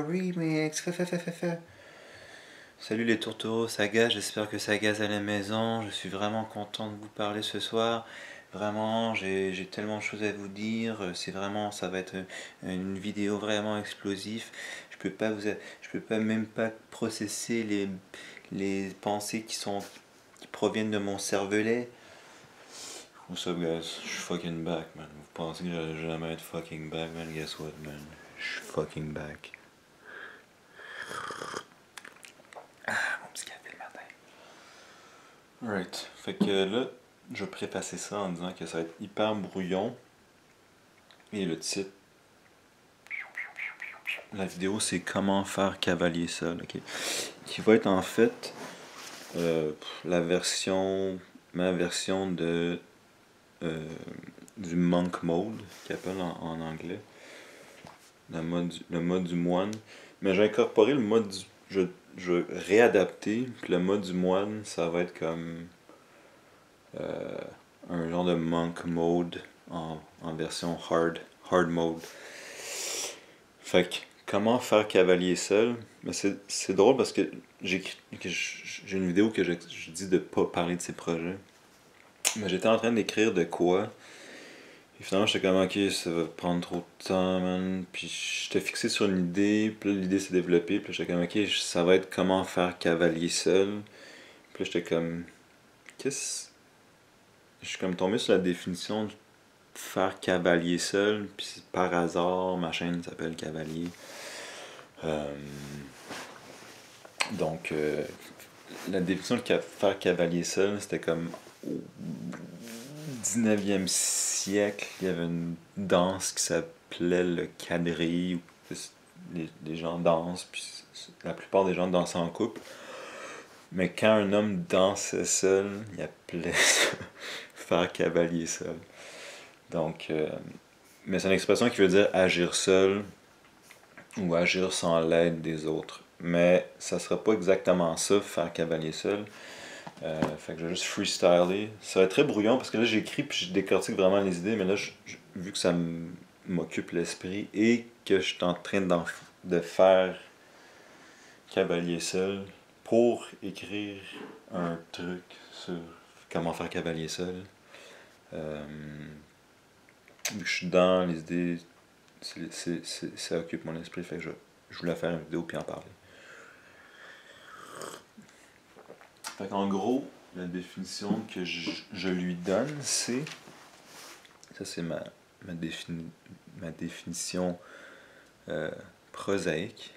remix. Salut les tourtereaux, ça gaz, j'espère que ça gaz à la maison. Je suis vraiment content de vous parler ce soir. Vraiment, j'ai tellement de choses à vous dire. C'est vraiment, ça va être une vidéo vraiment explosive. Je peux pas même pas processer les pensées qui proviennent de mon cervelet. What's up guys? Je suis fucking back, man. Vous pensez que j'allais jamais être fucking back, man? Guess what, man? Je suis fucking back. Mon petit café le matin. Alright. Fait que là, je vais préfacer ça en disant que ça va être hyper brouillon. Et le titre, la vidéo, c'est comment faire cavalier seul, ok? Qui va être en fait ma version du monk mode, qu'ils appellent en anglais. Le mode du moine. Mais j'ai incorporé le mode du. Je vais réadapter, puis le mode du moine, ça va être comme un genre de monk mode en version hard mode. Fait que, comment faire cavalier seul? Mais c'est drôle parce que j'ai une vidéo que je dis de pas parler de ces projets. Mais j'étais en train d'écrire de quoi. Et finalement, j'étais comme, ok, ça va prendre trop de temps, man. Puis j'étais fixé sur une idée, puis là, l'idée s'est développée. Puis j'étais comme, ok, ça va être comment faire cavalier seul. Puis là, j'étais comme, qu'est-ce. Je suis comme tombé sur la définition de faire cavalier seul. Puis par hasard, ma chaîne s'appelle Cavalier. Donc, la définition de faire cavalier seul, c'était comme au 19e siècle, il y avait une danse qui s'appelait le quadrille, où les gens dansent, puis la plupart des gens dansent en couple. Mais quand un homme dansait seul, il appelait ça faire cavalier seul. Donc, mais c'est une expression qui veut dire agir seul ou agir sans l'aide des autres. Mais ça sera pas exactement ça, faire cavalier seul. Fait que je vais juste freestyler. Ça va être très brouillon parce que là j'écris puis je décortique vraiment les idées, mais là vu que ça m'occupe l'esprit et que je suis en train de faire cavalier seul pour écrire un truc sur comment faire cavalier seul. Vu que je suis dans les idées, ça occupe mon esprit, fait que je voulais faire une vidéo puis en parler. Fait qu'en gros, la définition que je lui donne, c'est. Ça, c'est ma définition prosaïque.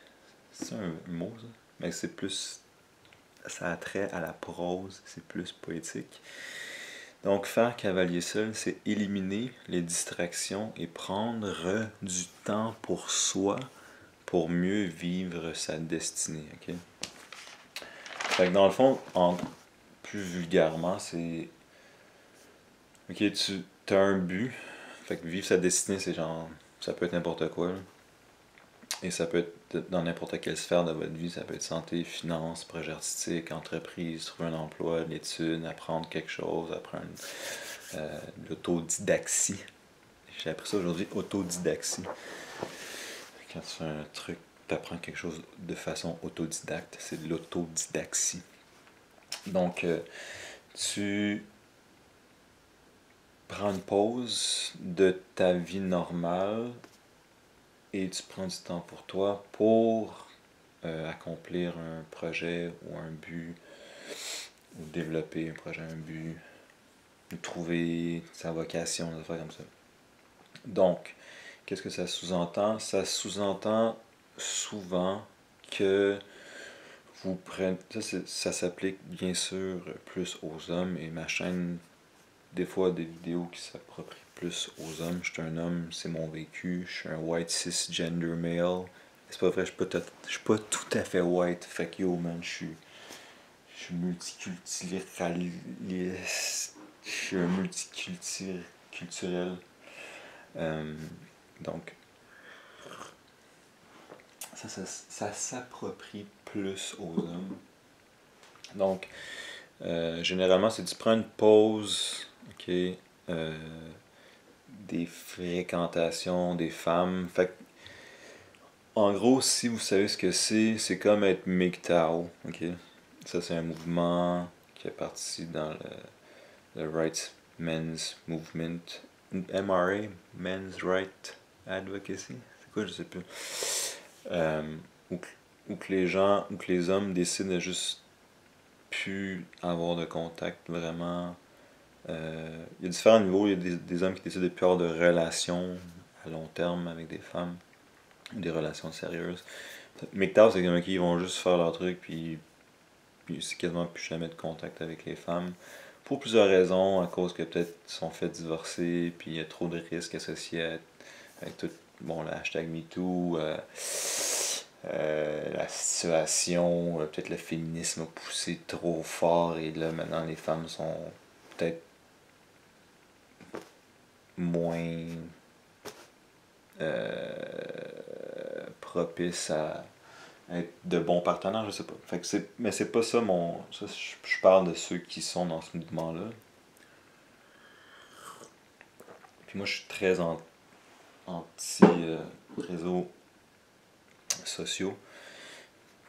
C'est un mot, ça? Mais c'est plus. Ça a trait à la prose, c'est plus poétique. Donc, faire cavalier seul, c'est éliminer les distractions et prendre du temps pour soi pour mieux vivre sa destinée. Okay? Fait que dans le fond, plus vulgairement, c'est. Ok, tu as un but. Fait que vivre sa destinée, c'est genre. Ça peut être n'importe quoi. Là. Et ça peut être dans n'importe quelle sphère de votre vie. Ça peut être santé, finances, projet artistique, entreprise, trouver un emploi, l'étude, apprendre quelque chose, apprendre l'autodidaxie. J'ai appris ça aujourd'hui, autodidaxie. Quand tu fais un truc, tu apprends quelque chose de façon autodidacte. C'est de l'autodidaxie. Donc, tu prends une pause de ta vie normale et tu prends du temps pour toi pour accomplir un projet ou un but, ou développer un projet, un but, ou trouver sa vocation, des affaires comme ça. Donc, qu'est-ce que ça sous-entend? Ça sous-entend souvent que vous prenez. Ça s'applique bien sûr plus aux hommes et ma chaîne, des fois des vidéos qui s'approprient plus aux hommes. Je suis un homme, c'est mon vécu. Je suis un white cisgender male. C'est pas vrai, je suis pas tout à fait white. Fait que yo man, je suis multiculturaliste. Je suis un multiculturel. Donc, ça s'approprie plus aux hommes. Donc, généralement, c'est tu prends une pause, ok, des fréquentations des femmes. Fait que, en gros, si vous savez ce que c'est comme être MGTOW, ok? Ça, c'est un mouvement qui est parti dans le Rights Men's Movement, MRA, Men's Right Advocacy, c'est quoi, je sais plus. Euh, où, où que les gens, où que les hommes décident de juste plus avoir de contact vraiment. Il y a différents niveaux, il y a des hommes qui décident de plus avoir de relations à long terme avec des femmes, des relations sérieuses. MGTOW, c'est comme qu'ils vont juste faire leur truc, puis c'est quasiment plus jamais de contact avec les femmes. Pour plusieurs raisons, à cause que peut-être ils sont fait divorcer, puis il y a trop de risques associés avec tout, bon, le hashtag MeToo, la situation, peut-être le féminisme a poussé trop fort, et là maintenant les femmes sont peut-être moins propices à être de bons partenaires, je sais pas. Fait que mais c'est pas ça mon. Ça, je parle de ceux qui sont dans ce mouvement-là. Puis moi, je suis très anti-réseaux sociaux.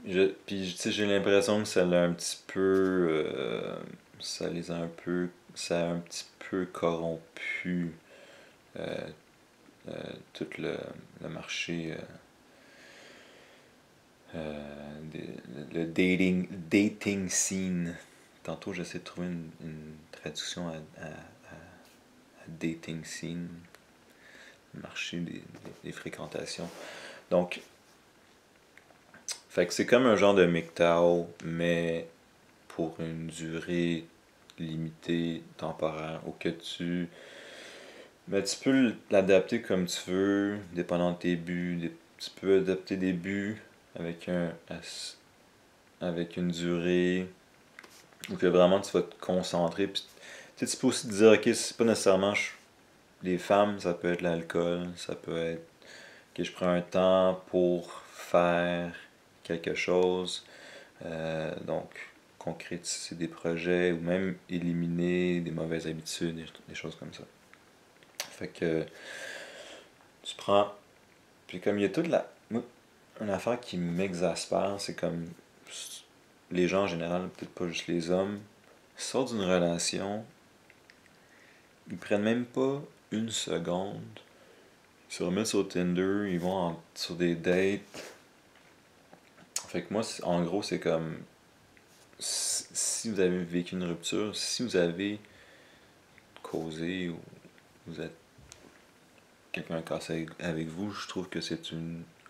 Puis, tu sais, j'ai l'impression que ça l'a un petit peu. Ça les a un peu. Ça a un petit peu corrompu euh, tout le marché. Le dating scene. Tantôt, j'essaie de trouver une traduction à dating scene, le marché des fréquentations. Donc, fait que c'est comme un genre de MGTOW, mais pour une durée limitée, temporaire, ou que tu. Mais tu peux l'adapter comme tu veux, dépendant de tes buts. Tu peux adapter des buts avec avec une durée où que vraiment tu vas te concentrer. Puis, tu peux aussi te dire, ok, c'est pas nécessairement les femmes, ça peut être l'alcool, ça peut être que je prends un temps pour faire quelque chose, donc concrétiser des projets ou même éliminer des mauvaises habitudes, des choses comme ça. Fait que tu prends. Puis comme il y a toute la. Moi, une affaire qui m'exaspère, c'est comme les gens en général, peut-être pas juste les hommes, sortent d'une relation, ils prennent même pas une seconde, ils se remettent sur Tinder, ils vont sur des dates. Fait que moi, en gros, c'est comme si vous avez vécu une rupture, si vous avez causé ou vous êtes quelqu'un a cassé avec vous, je trouve que c'est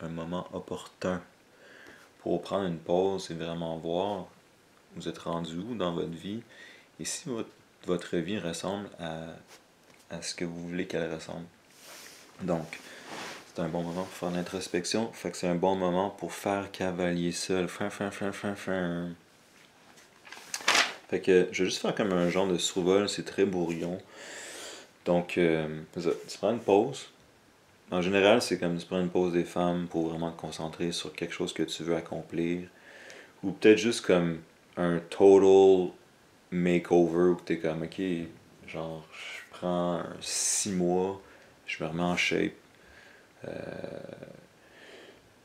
un moment opportun pour prendre une pause et vraiment voir vous êtes rendu où dans votre vie et si votre vie ressemble à ce que vous voulez qu'elle ressemble. Donc, c'est un bon moment pour faire l'introspection. Fait que c'est un bon moment pour faire cavalier seul. Fait que je vais juste faire comme un genre de survol, c'est très brouillon. Donc, tu prends une pause. En général, c'est comme tu prends une pause des femmes pour vraiment te concentrer sur quelque chose que tu veux accomplir. Ou peut-être juste comme un total makeover où t'es comme, ok, genre, je prends 6 mois, je me remets en shape,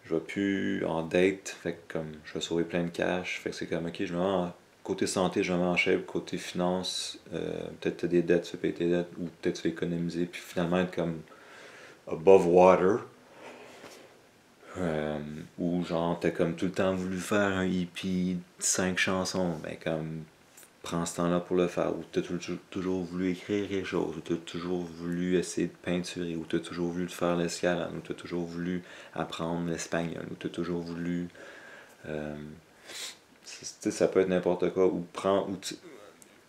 je vais plus en date, fait que comme, je vais sauver plein de cash, fait que c'est comme, ok, je me mets côté santé, je me mets en shape, côté finance, peut-être t'as des dettes, tu fais payer tes dettes, ou peut-être tu fais économiser, puis finalement être comme above water. Ou genre t'as comme tout le temps voulu faire un EP de 5 chansons, ben comme prends ce temps-là pour le faire, ou t'as toujours voulu écrire quelque chose, ou t'as toujours voulu essayer de peinturer, ou t'as toujours voulu faire l'escalade, ou t'as toujours voulu apprendre l'espagnol, ou t'as toujours voulu ça peut être n'importe quoi, ou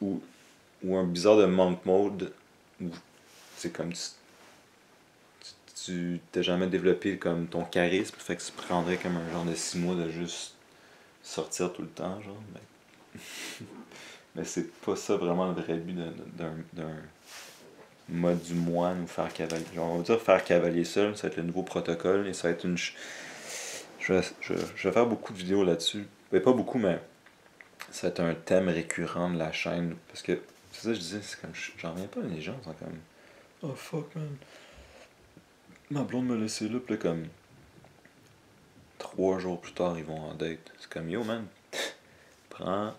ou, ou un bizarre de monk mode où c'est comme tu t'as jamais développé comme ton charisme, fait que tu prendrais comme un genre de 6 mois de juste sortir tout le temps, genre. Mais c'est pas ça vraiment le vrai but d'un mode du moine ou faire cavalier. Genre, on va dire faire cavalier seul, ça va être le nouveau protocole et ça va être une. Je vais faire beaucoup de vidéos là-dessus. Mais pas beaucoup, mais ça va être un thème récurrent de la chaîne. Parce que c'est ça que je disais, c'est comme. J'en reviens pas, les gens sont comme. oh fuck man. Ma blonde m'a laissé là, pis là comme 3 jours plus tard ils vont en date. C'est comme yo man, prends.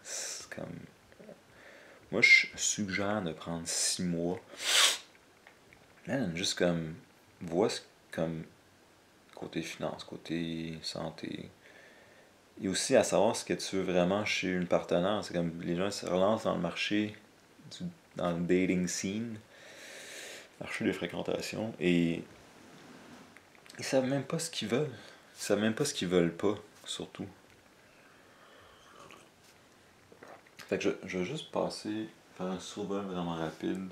C'est comme. Moi je suggère de prendre 6 mois. Man, juste comme. Vois comme côté finance, côté santé. Et aussi à savoir ce que tu veux vraiment chez une partenaire. C'est comme les gens se relancent dans le marché, dans le dating scene, marché des fréquentations, et ils savent même pas ce qu'ils veulent. Ils savent même pas ce qu'ils veulent pas, surtout. Fait que je vais juste passer, faire un survol vraiment rapide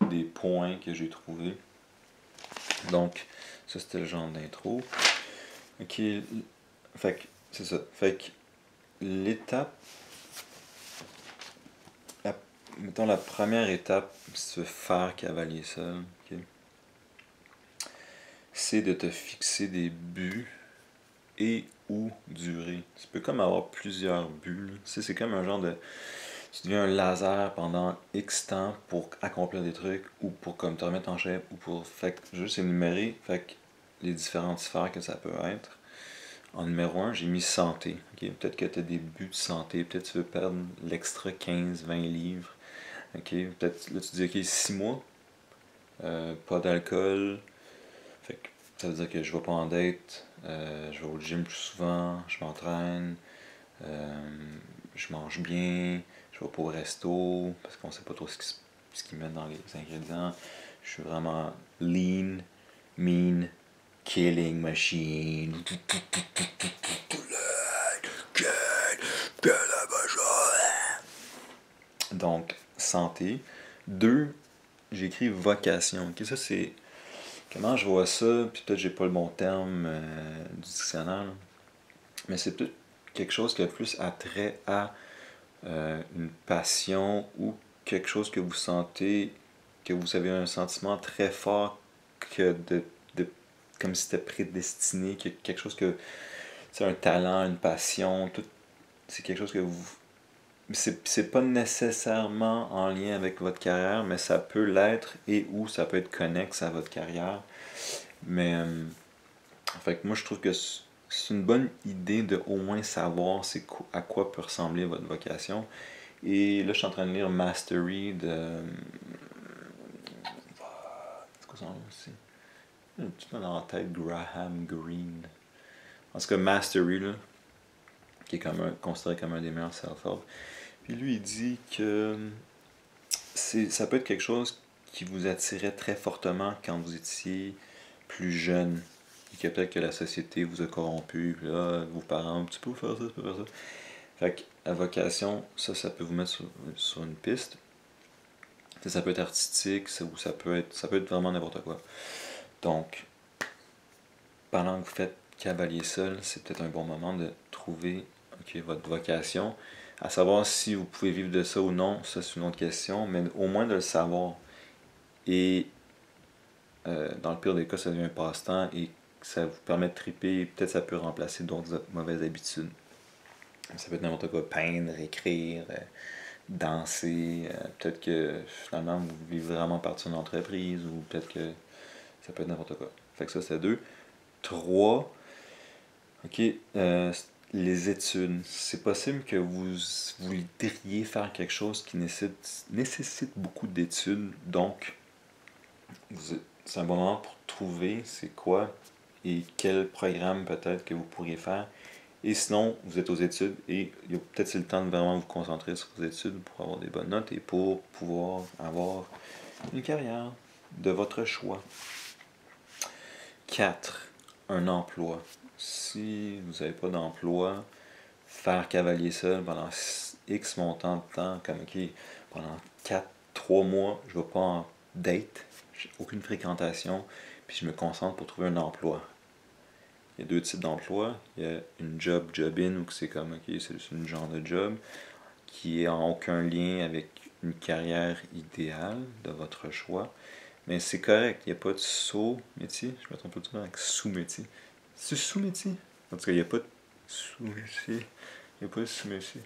des points que j'ai trouvés. Donc, ça c'était le genre d'intro. Ok, fait que c'est ça. Fait que l'étape, mettons la première étape, si tu veux faire cavalier seul, ok, c'est de te fixer des buts et ou durée. Tu peux comme avoir plusieurs buts. Tu sais, c'est comme un genre de. Tu deviens un laser pendant X temps pour accomplir des trucs ou pour comme te remettre en shape ou pour. Fait que juste énumérer les différentes sphères que ça peut être. En numéro 1, j'ai mis santé. Okay? Peut-être que tu as des buts de santé. Peut-être que tu veux perdre l'extra 15-20 livres. Okay? Peut-être là tu dis ok 6 mois. Pas d'alcool. Fait que ça veut dire que je vais pas en date. Je vais au gym plus souvent. Je m'entraîne. Je mange bien. Je vais pas au resto. Parce qu'on sait pas trop ce qu'ils mettent dans les ingrédients. Je suis vraiment lean, mean, killing machine. Donc, santé. 2, j'ai écrit vocation. Ok, ça c'est. Comment je vois ça, puis peut-être j'ai pas le bon terme du dictionnaire, là. Mais c'est peut-être quelque chose qui a plus attrait à une passion ou quelque chose que vous sentez, que vous avez un sentiment très fort que de comme si c'était prédestiné, quelque chose que c'est un talent, une passion, tout, c'est quelque chose que vous. C'est pas nécessairement en lien avec votre carrière, mais ça peut l'être et ou ça peut être connexe à votre carrière. Mais fait que moi je trouve que c'est une bonne idée de au moins savoir à quoi peut ressembler votre vocation. Et là je suis en train de lire Mastery de. C'est quoi son nom aussi? J'ai tout dans la tête Graham Greene. En tout cas Mastery là, qui est considéré comme un des meilleurs self-help. Puis lui il dit que ça peut être quelque chose qui vous attirait très fortement quand vous étiez plus jeune. Et que peut-être que la société vous a corrompu, puis là, vos parents, tu peux faire ça, tu peux faire ça. Fait que la vocation, ça peut vous mettre sur une piste. Ça peut être artistique, ou ça peut être vraiment n'importe quoi. Donc, pendant que vous faites cavalier seul, c'est peut-être un bon moment de trouver votre vocation. À savoir si vous pouvez vivre de ça ou non, ça c'est une autre question, mais au moins de le savoir. Et dans le pire des cas, ça devient un passe-temps et ça vous permet de triper. Peut-être ça peut remplacer d'autres mauvaises habitudes. Ça peut être n'importe quoi, peindre, écrire, danser. Peut-être que finalement vous vivez vraiment partie d'une entreprise ou peut-être que ça peut être n'importe quoi. Fait que ça, c'est 2. 3, ok, les études. C'est possible que vous voudriez faire quelque chose qui nécessite beaucoup d'études, donc c'est un bon moment pour trouver c'est quoi et quel programme peut-être que vous pourriez faire. Et sinon, vous êtes aux études et peut-être c'est le temps de vraiment vous concentrer sur vos études pour avoir des bonnes notes et pour pouvoir avoir une carrière de votre choix. 4. Un emploi. Si vous n'avez pas d'emploi, faire cavalier seul pendant X montant de temps, comme ok, pendant 3 mois, je ne vais pas en date, j'ai aucune fréquentation, puis je me concentre pour trouver un emploi. Il y a 2 types d'emplois. Il y a une job-in, où c'est comme, ok, c'est une genre de job qui est en aucun lien avec une carrière idéale de votre choix. Mais c'est correct, il n'y a pas de saut-métier. Je me trompe pas tout le temps avec sous-métier. C'est sous-métier? En tout cas, il n'y a pas de sous-métier. Il n'y a pas de sous-métier.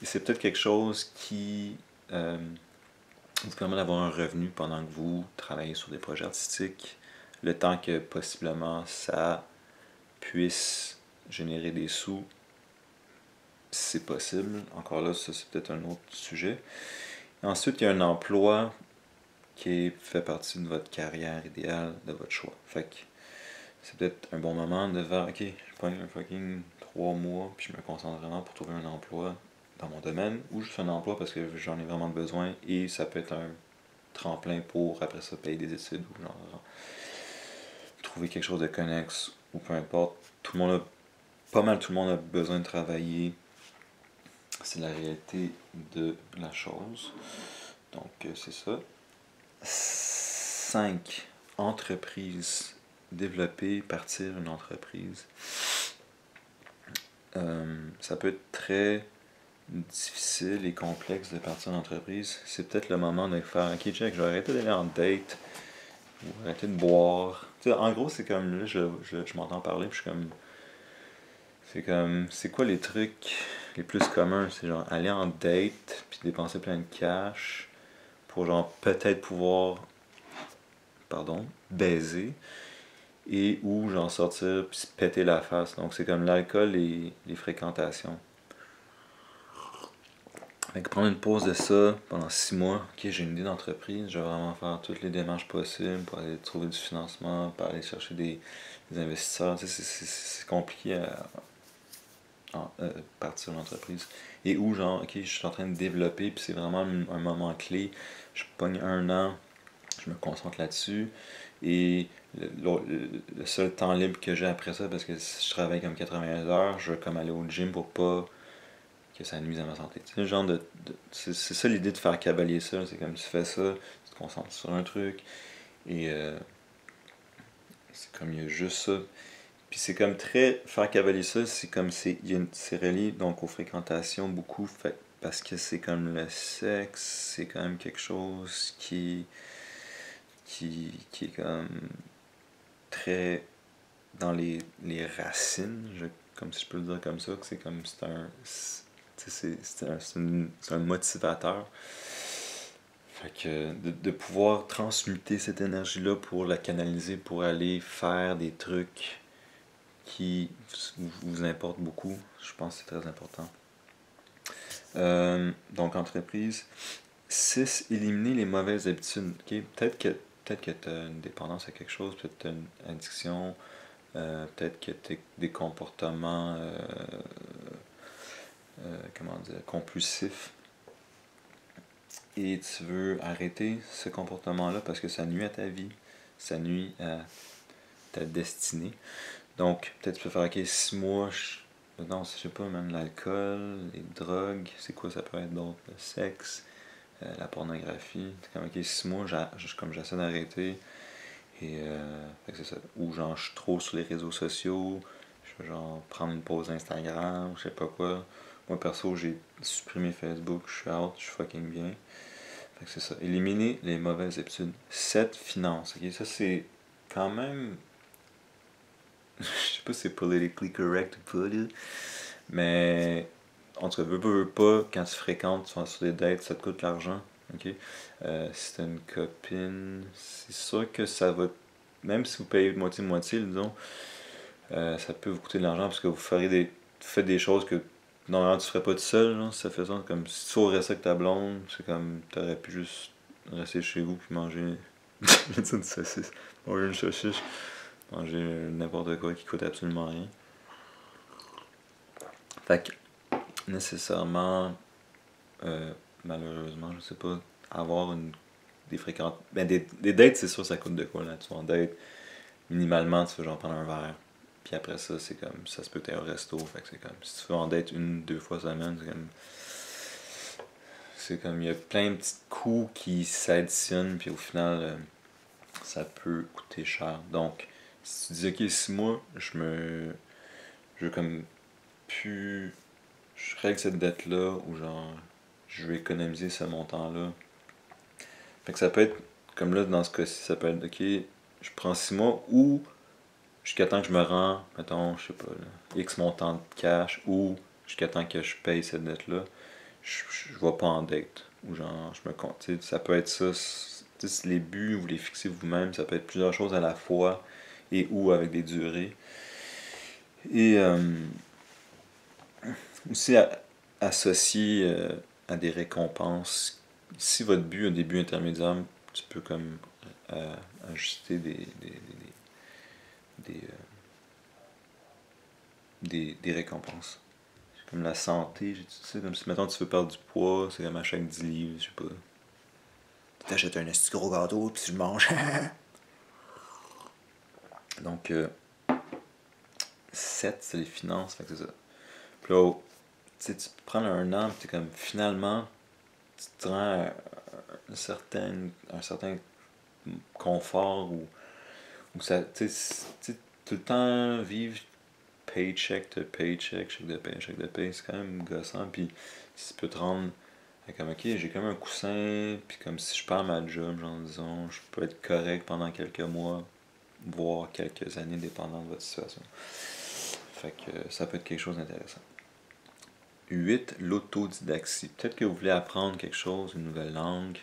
C'est peut-être quelque chose qui vous permet d'avoir un revenu pendant que vous travaillez sur des projets artistiques, le temps que possiblement ça puisse générer des sous, c'est possible. Encore là, ça c'est peut-être un autre sujet. Ensuite, il y a un emploi qui fait partie de votre carrière idéale, de votre choix. Fait que c'est peut-être un bon moment de faire, ok, je prends un fucking 3 mois, puis je me concentre vraiment pour trouver un emploi dans mon domaine, ou juste un emploi parce que j'en ai vraiment besoin, et ça peut être un tremplin pour après ça payer des études, ou genre trouver quelque chose de connexe, ou peu importe. Tout le monde a, pas mal tout le monde a besoin de travailler. C'est la réalité de la chose. Donc c'est ça. 5. Entreprise. Développer, partir une entreprise. Ça peut être très difficile et complexe de partir une entreprise. C'est peut-être le moment de faire, ok, check, je vais arrêter d'aller en date, ou arrêter de boire. Tu sais, en gros, c'est comme, là, je m'entends parler, puis je suis comme, c'est quoi les trucs les plus communs? C'est genre aller en date, puis dépenser plein de cash, pour genre peut-être pouvoir, pardon, baiser, et ou genre sortir puis se péter la face. Donc c'est comme l'alcool et les fréquentations. Fait que prendre une pause de ça pendant 6 mois, ok, j'ai une idée d'entreprise, je vais vraiment faire toutes les démarches possibles pour aller trouver du financement, pour aller chercher des investisseurs. Tu sais, c'est compliqué à partir de l'entreprise. Et où genre, ok, je suis en train de développer, puis c'est vraiment un moment clé. Je pogne 1 an, je me concentre là-dessus. Et le seul temps libre que j'ai après ça, parce que si je travaille comme 80 heures, je vais comme aller au gym pour pas que ça nuise à ma santé. C'est le genre c'est ça l'idée de faire cavalier ça, c'est comme tu fais ça, tu te concentres sur un truc, et c'est comme il y a juste ça. Puis c'est comme très. Faire cavalier ça, c'est comme c'est relié donc aux fréquentations beaucoup, fait, parce que c'est comme le sexe, c'est quand même quelque chose qui est comme très dans les racines, comme si je peux le dire comme ça, que c'est comme c'est un motivateur. Fait que de pouvoir transmuter cette énergie-là pour la canaliser, pour aller faire des trucs qui vous importent beaucoup, je pense que c'est très important. Donc entreprise. 6. Éliminer les mauvaises habitudes. Okay? Peut-être que tu as une dépendance à quelque chose, peut-être que tu as une addiction, peut-être que tu as des comportements comment dire, compulsifs, et tu veux arrêter ce comportement-là parce que ça nuit à ta vie, ça nuit à ta destinée. Donc, peut-être tu peux faire, ok, 6 mois, non, je sais pas, même l'alcool, les drogues, c'est quoi ça peut être d'autre, le sexe, la pornographie. C'est comme, ok, 6 mois, comme j'essaie d'arrêter, et fait que c'est ça. Ou genre, je suis trop sur les réseaux sociaux, je vais genre prendre une pause Instagram, je sais pas quoi. Moi perso, j'ai supprimé Facebook, je suis out, je suis fucking bien. Fait que c'est ça. Éliminer les mauvaises habitudes. 7. Finances. Ok, ça c'est quand même. Je sais pas si c'est politically correct ou pas, là. Mais en tout cas, veux pas, quand tu fréquentes, tu vas sur des dates, ça te coûte l'argent. Ok? Si t'as une copine, c'est sûr que ça va. Même si vous payez moitié-moitié, disons, ça peut vous coûter de l'argent parce que faites des choses que normalement tu ferais pas tout seul. Genre, ça fait ça comme si tu faut rester avec ta blonde, c'est comme t'aurais pu juste rester chez vous puis manger une saucisse. Manger une saucisse, manger n'importe quoi qui coûte absolument rien. Fait que nécessairement, malheureusement, je sais pas, avoir des fréquentes. Ben des dates, c'est sûr, ça coûte de quoi là. Tu vas en date, minimalement, tu fais genre prendre un verre. Puis après ça, c'est comme, ça se peut être au resto. Fait que c'est comme, si tu veux en date 1, 2 fois semaine, il y a plein de petits coûts qui s'additionnent. Puis au final, ça peut coûter cher. Donc, si tu dis, ok, 6 mois, je veux comme, plus, je règle cette dette-là, ou genre, je vais économiser ce montant-là. Fait que ça peut être, comme là, dans ce cas-ci, ça peut être, ok, je prends 6 mois, ou jusqu'à temps que je me rends, mettons, je sais pas, là, X montant de cash, ou jusqu'à temps que je paye cette dette-là. je vais pas en date. Ou genre, je me compte. Ça peut être ça. Les buts, vous les fixez vous-même. Ça peut être plusieurs choses à la fois et ou avec des durées. Et aussi associé à des récompenses. Si votre but a des buts intermédiaires, tu peux comme ajuster des, des récompenses. Comme la santé, tu sais, comme si maintenant tu veux perdre du poids, c'est comme à chaque 10 livres, je sais pas. T'achètes un petit gros gâteau, puis tu le manges. Donc, 7, c'est les finances, fait que c'est ça. Puis là, tu prends un an, puis t'es comme, finalement, tu te rends à un certain confort où ça, tu sais, tout le temps vivre paycheck to paycheck, chèque de paye, c'est quand même gossant, puis ça peut te rendre comme, ok, j'ai comme un coussin, puis comme si je perds ma job, genre, disons, je peux être correct pendant quelques mois, voire quelques années, dépendant de votre situation. Fait que ça peut être quelque chose d'intéressant. 8. L'autodidaxie. Peut-être que vous voulez apprendre quelque chose, une nouvelle langue,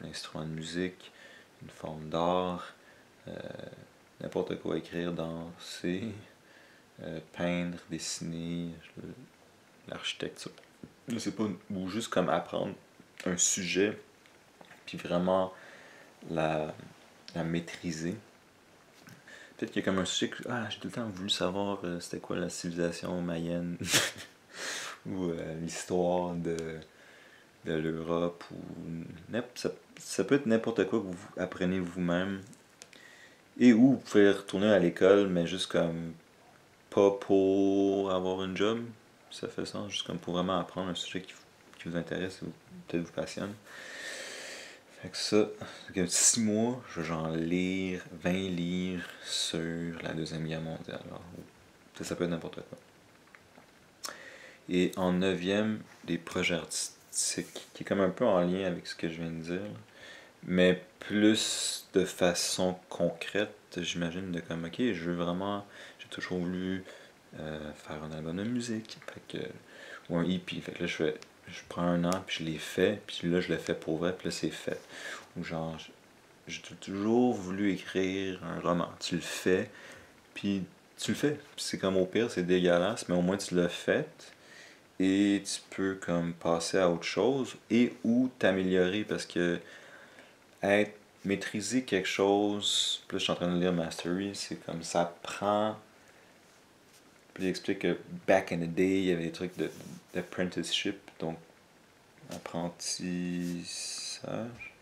un instrument de musique, une forme d'art, n'importe quoi, écrire, danser, peindre, dessiner, l'architecture. Je sais pas, ou juste comme apprendre un sujet, puis vraiment la, la maîtriser. Peut-être qu'il y a comme un sujet que j'ai tout le temps voulu savoir c'était quoi la civilisation mayenne ou l'histoire de l'Europe ou ça peut être n'importe quoi que vous apprenez vous-même et où vous pouvez retourner à l'école mais juste comme pas pour avoir une job, ça fait sens, juste comme pour vraiment apprendre un sujet qui vous intéresse ou peut-être vous passionne. Fait que ça, que 6 mois, je vais genre lire 20 livres sur la Deuxième Guerre mondiale. Alors, ça peut être n'importe quoi. Et en 9e, des projets artistiques, qui est comme un peu en lien avec ce que je viens de dire, mais plus de façon concrète, j'imagine, de comme, ok, je veux vraiment, j'ai toujours voulu faire un album de musique, fait que, ou un EP, fait que là, je prends un an, puis je l'ai fait, puis là, je l'ai fait pour vrai, puis là, c'est fait. Ou genre, j'ai toujours voulu écrire un roman. Tu le fais, puis tu le fais. Puis c'est comme au pire, c'est dégueulasse, mais au moins tu l'as fait. Et tu peux comme passer à autre chose et ou t'améliorer parce que être maîtriser quelque chose, puis là je suis en train de lire Mastery, c'est comme ça prend. Puis il explique que back in the day, il y avait des trucs d'apprenticeship, donc apprentissage.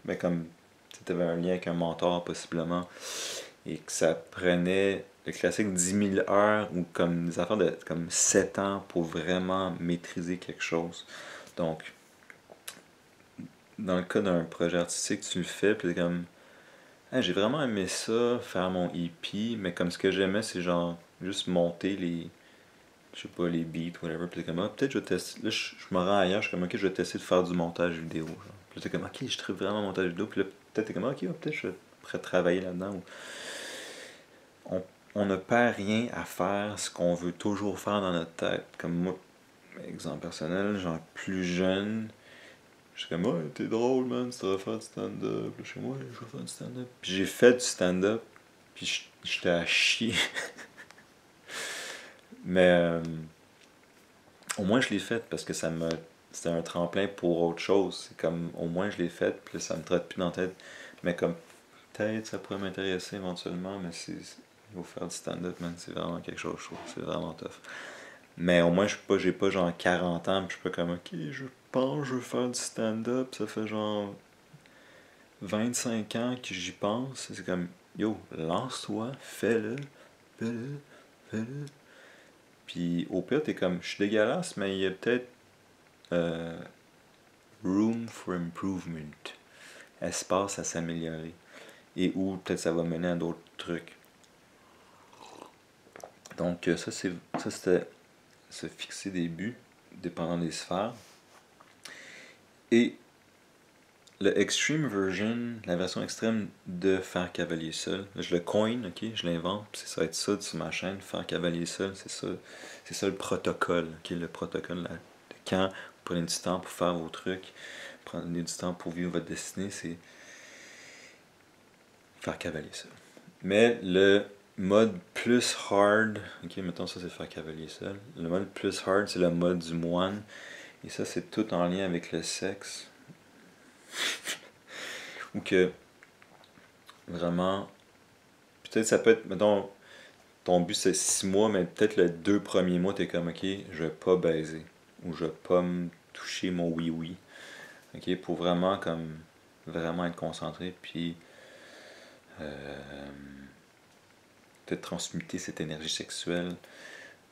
Ben comme tu avais un lien avec un mentor possiblement et que ça prenait le classique 10 000 heures ou comme des affaires de comme 7 ans pour vraiment maîtriser quelque chose. Donc, dans le cas d'un projet artistique, tu le fais, puis c'est comme, hey, j'ai vraiment aimé ça, faire mon EP, mais comme ce que j'aimais, c'est genre juste monter je sais pas, les beats, whatever, puis t'es comme, peut-être je vais tester, là je me rends ailleurs, je suis comme, ok, je vais tester de faire du montage vidéo, genre. Puis là, t'es comme, ok, je trouve vraiment montage vidéo, puis là, peut-être t'es comme, ok, peut-être je vais travailler là-dedans, on ne perd rien à faire ce qu'on veut toujours faire dans notre tête. Comme moi, exemple personnel, genre plus jeune, je suis comme, ouais, t'es drôle, man, tu devrais faire du stand-up. Je suis comme, ouais, je vais faire du stand-up. Puis j'ai fait du stand-up, puis j'étais à chier. Mais au moins je l'ai fait parce que c'était un tremplin pour autre chose. C'est comme, au moins je l'ai fait, puis là, ça me trotte plus dans la tête. Mais comme, peut-être ça pourrait m'intéresser éventuellement, mais il faut faire du stand-up, man, c'est vraiment quelque chose, je trouve. C'est vraiment tough. Mais au moins, j'ai pas genre 40 ans, puis je suis pas comme, ok, je pense que je veux faire du stand-up. Ça fait genre 25 ans que j'y pense. C'est comme, yo, lance-toi, fais-le, fais-le, fais-le. Puis au pire, t'es comme, je suis dégueulasse, mais il y a peut-être room for improvement. Espace à s'améliorer. Et où peut-être ça va mener à d'autres trucs. Donc ça c'était se fixer des buts, dépendant des sphères. Et le extreme version, la version extrême de faire cavalier seul, je le coin, ok, je l'invente, puis ça va être ça sur ma chaîne, faire cavalier seul, c'est ça le protocole, ok, le protocole de quand vous prenez du temps pour faire vos trucs, prenez du temps pour vivre votre destinée, c'est faire cavalier seul. Mais le mode plus hard, ok, mettons ça c'est faire cavalier seul. Le mode plus hard, c'est le mode du moine. Et ça, c'est tout en lien avec le sexe. Ou que, vraiment, peut-être ça peut être, mettons, ton but c'est 6 mois, mais peut-être les 2 premiers mois, t'es comme, ok, je vais pas baiser. Ou je vais pas me toucher mon oui-oui. Ok, pour vraiment, comme, vraiment être concentré, puis peut-être transmuter cette énergie sexuelle.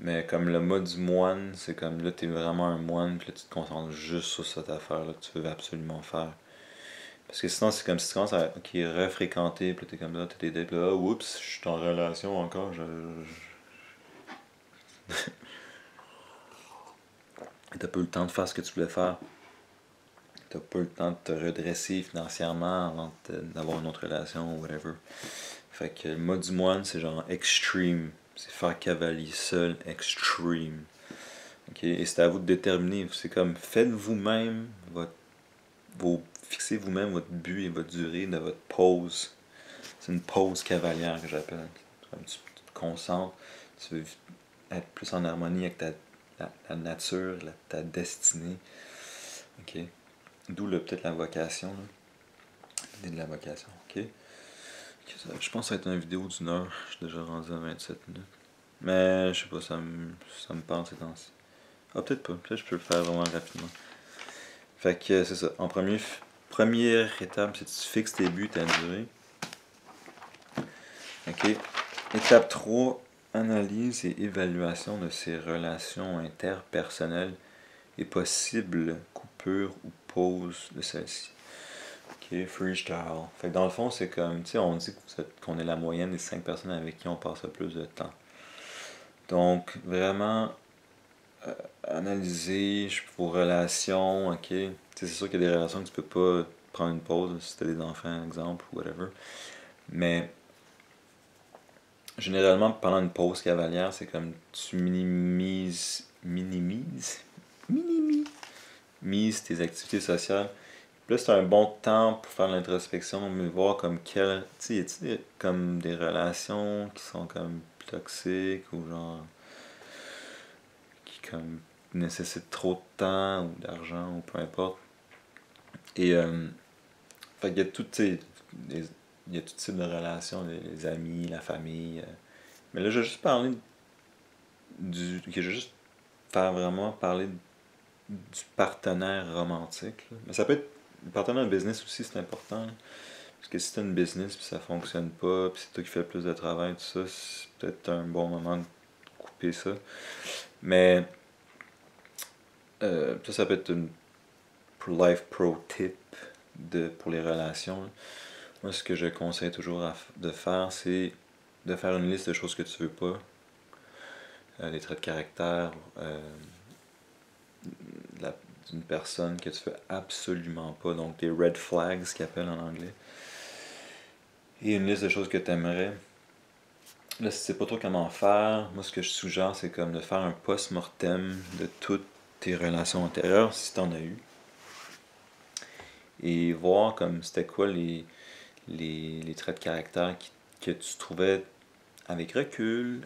Mais comme le mode du moine, c'est comme là, t'es vraiment un moine, puis là, tu te concentres juste sur cette affaire-là que tu veux absolument faire. Parce que sinon, c'est comme si tu commences à refréquenter, puis là, t'es comme là, t'es des là, oups, je suis en relation encore, t'as pas eu le temps de faire ce que tu voulais faire. T'as pas eu le temps de te redresser financièrement avant d'avoir une autre relation ou whatever. Fait que le mode du moine, c'est genre extreme. C'est faire cavalier seul, extreme. Ok? Et c'est à vous de déterminer. C'est comme faites vous-même fixez vous-même votre but et votre durée de votre pause. C'est une pause cavalière que j'appelle. Comme tu te concentres, tu veux être plus en harmonie avec la nature, ta destinée. Ok? D'où peut-être la vocation. L'idée de la vocation. Ok? Je pense que ça va être une vidéo d'une heure. Je suis déjà rendu à 27 minutes. Mais je sais pas, ça me parle ces temps-ci. Ah, peut-être pas. Peut-être que je peux le faire vraiment rapidement. Fait que c'est ça. Première étape, c'est que tu fixes tes buts, ta durée. Ok. Étape 3, analyse et évaluation de ces relations interpersonnelles et possible coupure ou pause de celle-ci. Ok, freestyle. Fait que dans le fond, c'est comme, tu sais, on dit qu'on est la moyenne des 5 personnes avec qui on passe le plus de temps. Donc, vraiment, analyser vos relations, ok. C'est sûr qu'il y a des relations que tu peux pas prendre une pause si tu as des enfants, exemple, ou whatever. Mais généralement, pendant une pause cavalière, c'est comme tu minimises tes activités sociales. Puis là, c'est un bon temps pour faire l'introspection, mais voir comme quel. Tu sais, y a comme des relations qui sont comme toxiques ou genre. Qui comme nécessitent trop de temps ou d'argent ou peu importe. Et fait qu'il y a tout, il y a tout type de relations, les amis, la famille. Mais là, je vais juste parler je vais juste faire vraiment parler du partenaire romantique. Là. Mais ça peut être. Le partenaire de business aussi, c'est important. Là. Parce que si t'as une business puis ça fonctionne pas, puis c'est toi qui fais plus de travail, tout ça, c'est peut-être un bon moment de couper ça. Mais ça peut être une life pro tip pour les relations. Là. Moi, ce que je conseille toujours de faire, c'est de faire une liste de choses que tu veux pas. Les traits de caractère d'une personne que tu veux absolument pas. Donc, des red flags, qu'ils appellent en anglais. Et une liste de choses que tu aimerais. Là, si tu sais pas trop comment faire, moi, ce que je suggère, c'est comme de faire un post-mortem de toutes tes relations antérieures, si tu en as eu. Et voir comme c'était quoi les traits de caractère que tu trouvais avec recul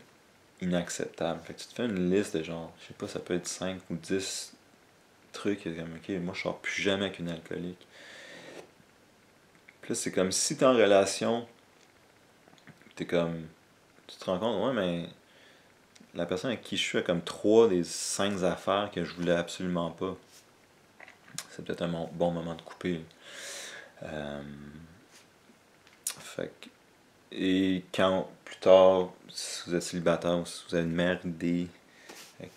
inacceptables. Fait que tu te fais une liste de genre, je sais pas, ça peut être 5 ou 10 trucs, comme ok, moi je sors plus jamais avec une alcoolique. Puis là, c'est comme si t'es en relation, t'es comme, tu te rends compte, ouais, mais la personne avec qui je suis a comme 3 des 5 affaires que je voulais absolument pas. C'est peut-être un bon moment de couper. Fait que et quand, plus tard, si vous êtes célibataire ou si vous avez une meilleure idée,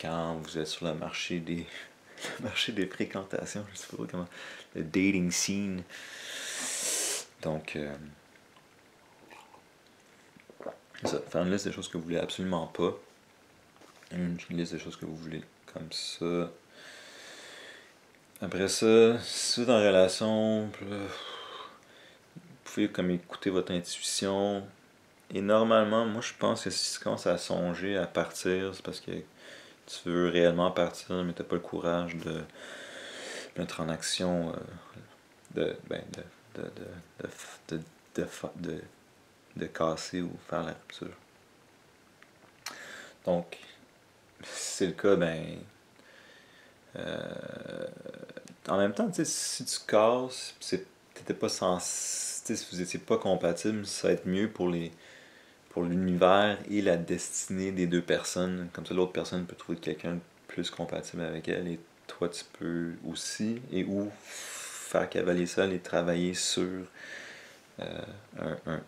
quand vous êtes sur le marché des, le marché des fréquentations, je sais pas comment, le dating scene. Donc, ça, faire une liste des choses que vous voulez absolument pas. Une liste des choses que vous voulez, comme ça. Après ça, si vous êtes en relation, vous pouvez comme écouter votre intuition. Et normalement, moi je pense que si tu commences à songer à partir, c'est parce que tu veux réellement partir, mais t'as pas le courage mettre en action de, ben, de, de, de, de, de casser ou faire la rupture. Donc, si c'est le cas, ben, en même temps, si tu casses, t'étais pas censé, si vous étiez pas compatible, ça va être mieux pour l'univers et la destinée des deux personnes. Comme ça, l'autre personne peut trouver quelqu'un de plus compatible avec elle et toi, tu peux aussi, et ou faire cavalier seul et travailler sur un,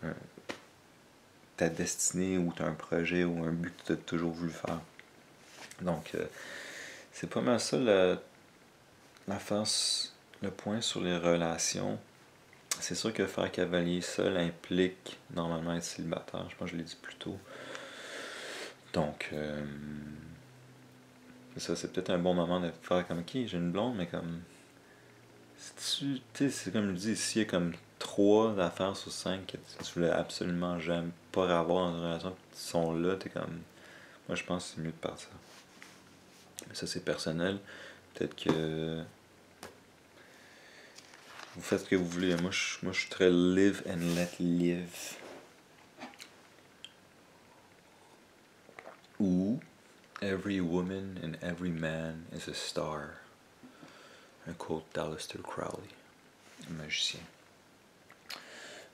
ta destinée ou un projet ou un but que tu as toujours voulu faire. Donc, c'est pas mal ça le point sur les relations. C'est sûr que faire cavalier seul implique normalement être célibataire. Je pense que je l'ai dit plus tôt. Donc, c'est ça, c'est peut-être un bon moment de faire comme ok, j'ai une blonde, mais comme. Si c'est comme je dis, s'il y a comme 3 affaires sur 5 que tu voulais absolument jamais pas avoir dans une relation qui sont là, t'es comme. Moi, je pense que c'est mieux de partir. Mais ça, c'est personnel. Peut-être que vous faites ce que vous voulez. Moi, je suis très live and let live. Ou every woman and every man is a star. Un quote d'Aleister Crowley, un magicien.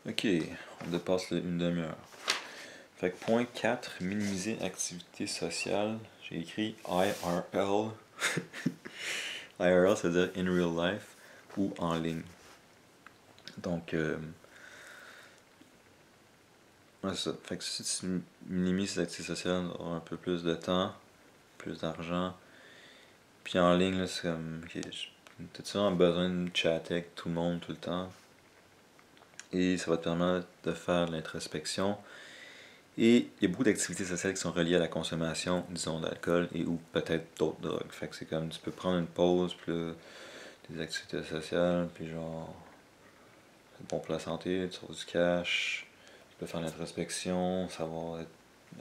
Ok, on dépasse une demi-heure. Fait que point 4, minimiser activité sociale. J'ai écrit IRL. IRL, c'est-à-dire in real life ou en ligne. Donc, ouais, c'est ça. Fait que si tu minimises les activités sociales, tu auras un peu plus de temps, plus d'argent. Puis en ligne, là, c'est comme, ok, t'as-tu vraiment besoin de chatter avec tout le monde tout le temps? Et ça va te permettre de faire de l'introspection. Et il y a beaucoup d'activités sociales qui sont reliées à la consommation, disons, d'alcool et ou peut-être d'autres drogues. Fait que c'est comme, tu peux prendre une pause, puis là, des activités sociales, puis genre, c'est bon pour la santé, tu sauves du cash, tu peux faire l'introspection, savoir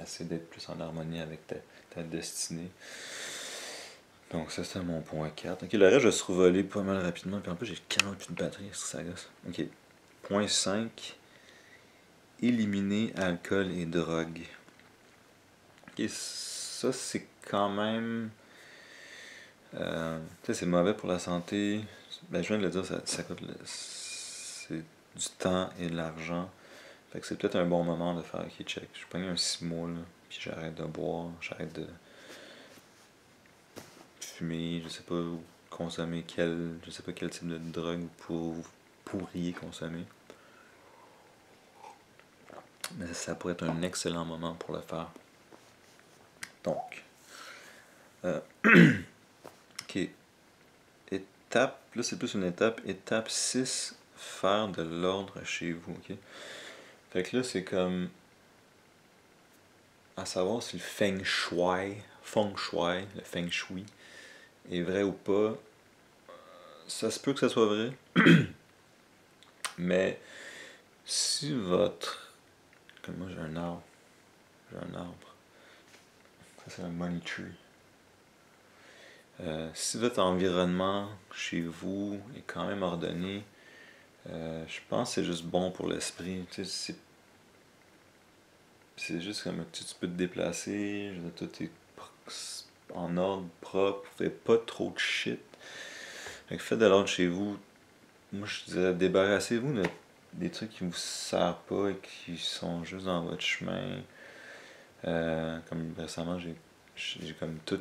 essayer d'être plus en harmonie avec ta destinée. Donc ça c'était mon point 4. Ok, le reste je vais survoler pas mal rapidement, puis en plus j'ai 48 de batterie, est-ce que ça gosse? Ok. Point 5. Éliminer alcool et drogue. Ok, ça c'est quand même... tu sais, c'est mauvais pour la santé. Ben, je viens de le dire, ça coûte... C'est du temps et de l'argent. Fait que c'est peut-être un bon moment de faire, ok, check, je prends un 6 mois, là, puis j'arrête de boire, j'arrête de fumer, je sais pas consommer je sais pas quel type de drogue vous pourriez consommer. Mais ça pourrait être un excellent moment pour le faire. Donc, ok, étape, là c'est plus une étape, étape 6, faire de l'ordre chez vous, ok? Fait que là c'est comme, à savoir si le feng shui, le feng shui, est vrai ou pas. Ça se peut que ça soit vrai, mais si votre... Comme moi j'ai un arbre. Ça c'est un money tree. Si votre environnement chez vous est quand même ordonné, je pense que c'est juste bon pour l'esprit. Tu sais, c'est juste comme tu peux te déplacer, tout est en ordre, propre, vous n'avez pas trop de shit. Fait que faites de l'ordre chez vous. Moi je disais, débarrassez-vous des trucs qui vous servent pas et qui sont juste dans votre chemin. Comme récemment, j'ai comme tout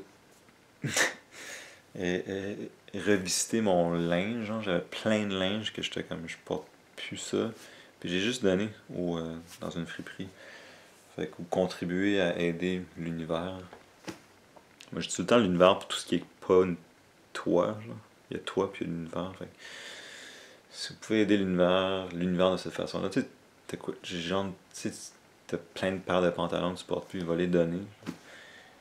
revisité mon linge. Genre, j'avais plein de linge que j'étais comme, je porte plus ça. Puis j'ai juste donné dans une friperie. Fait que vous contribuez à aider l'univers. Moi, je dis tout le temps l'univers pour tout ce qui est pas toi. Genre. Il y a toi puis il y a l'univers. Fait que si vous pouvez aider l'univers de cette façon-là, tu sais, t'as plein de paires de pantalons que tu portes plus, il va les donner.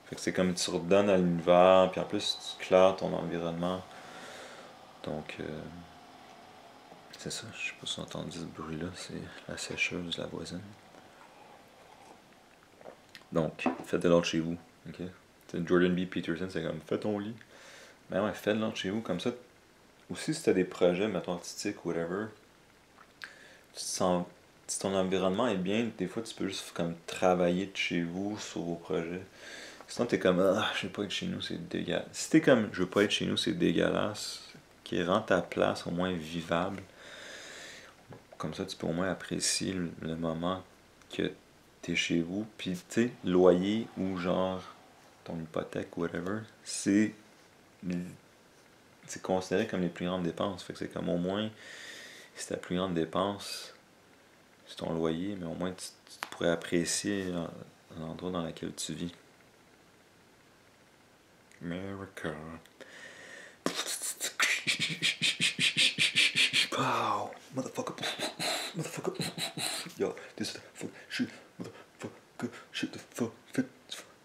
Fait que c'est comme tu redonnes à l'univers, puis en plus tu claires ton environnement. Donc, c'est ça. Je sais pas si vous entendez ce bruit-là, c'est la sécheuse de la voisine. Donc, faites de l'ordre chez vous. Okay? Jordan B. Peterson, c'est comme, fais ton lit. Ben ouais, faites de l'ordre chez vous, comme ça, aussi si t'as des projets, mettons artistiques, whatever, tu te sens, si ton environnement est bien, des fois tu peux juste comme travailler de chez vous sur vos projets. Sinon t'es comme, ah, je veux pas être chez nous, c'est dégueulasse. Si t'es comme, je veux pas être chez nous, c'est dégueulasse, qui rend ta place au moins vivable, comme ça tu peux au moins apprécier le moment que t'es chez vous, puis tu sais, loyer ou genre ton hypothèque, whatever, c'est considéré comme les plus grandes dépenses. Fait que c'est comme au moins, si ta plus grande dépense, c'est ton loyer, mais au moins tu pourrais apprécier l'endroit dans lequel tu vis. America. Pow! Motherfucker! Motherfucker! Yo, this is the fuck shit! Motherfucker! Shit the fuck!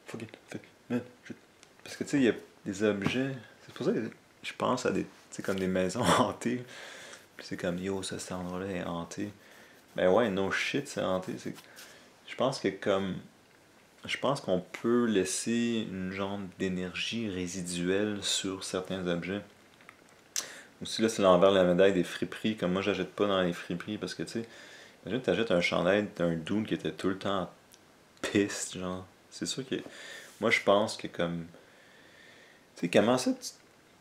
Fucking fit, man! Shit. Parce que tu sais, il y a des objets. C'est pour ça que je pense à des. Tu sais, comme des maisons hantées. Puis c'est comme, yo, ça, cet endroit-là est hanté. Ben ouais, no shit, c'est hanté. Je pense que comme. Je pense qu'on peut laisser une genre d'énergie résiduelle sur certains objets. Aussi, là, c'est l'envers de la médaille des friperies. Comme moi, j'achète pas dans les friperies parce que, tu sais, imagine que t'achètes un chandail d'un dude qui était tout le temps piste, genre. C'est sûr que. Moi, je pense que, comme. Tu sais, comment ça,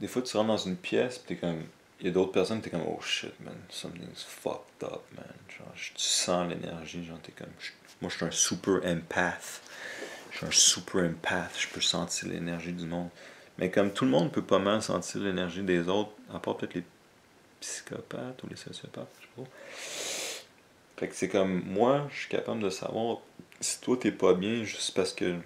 des fois, tu rentres dans une pièce, pis t'es comme. Il y a d'autres personnes, t'es comme, oh shit, man, something's fucked up, man. Genre, tu sens l'énergie, genre, t'es comme. Moi, je suis un super empath. Je suis un super empath, je peux sentir l'énergie du monde. Mais comme tout le monde peut pas mal sentir l'énergie des autres, à part peut-être les psychopathes ou les sociopathes, je sais pas. Fait que c'est comme, moi, je suis capable de savoir si toi t'es pas bien juste parce que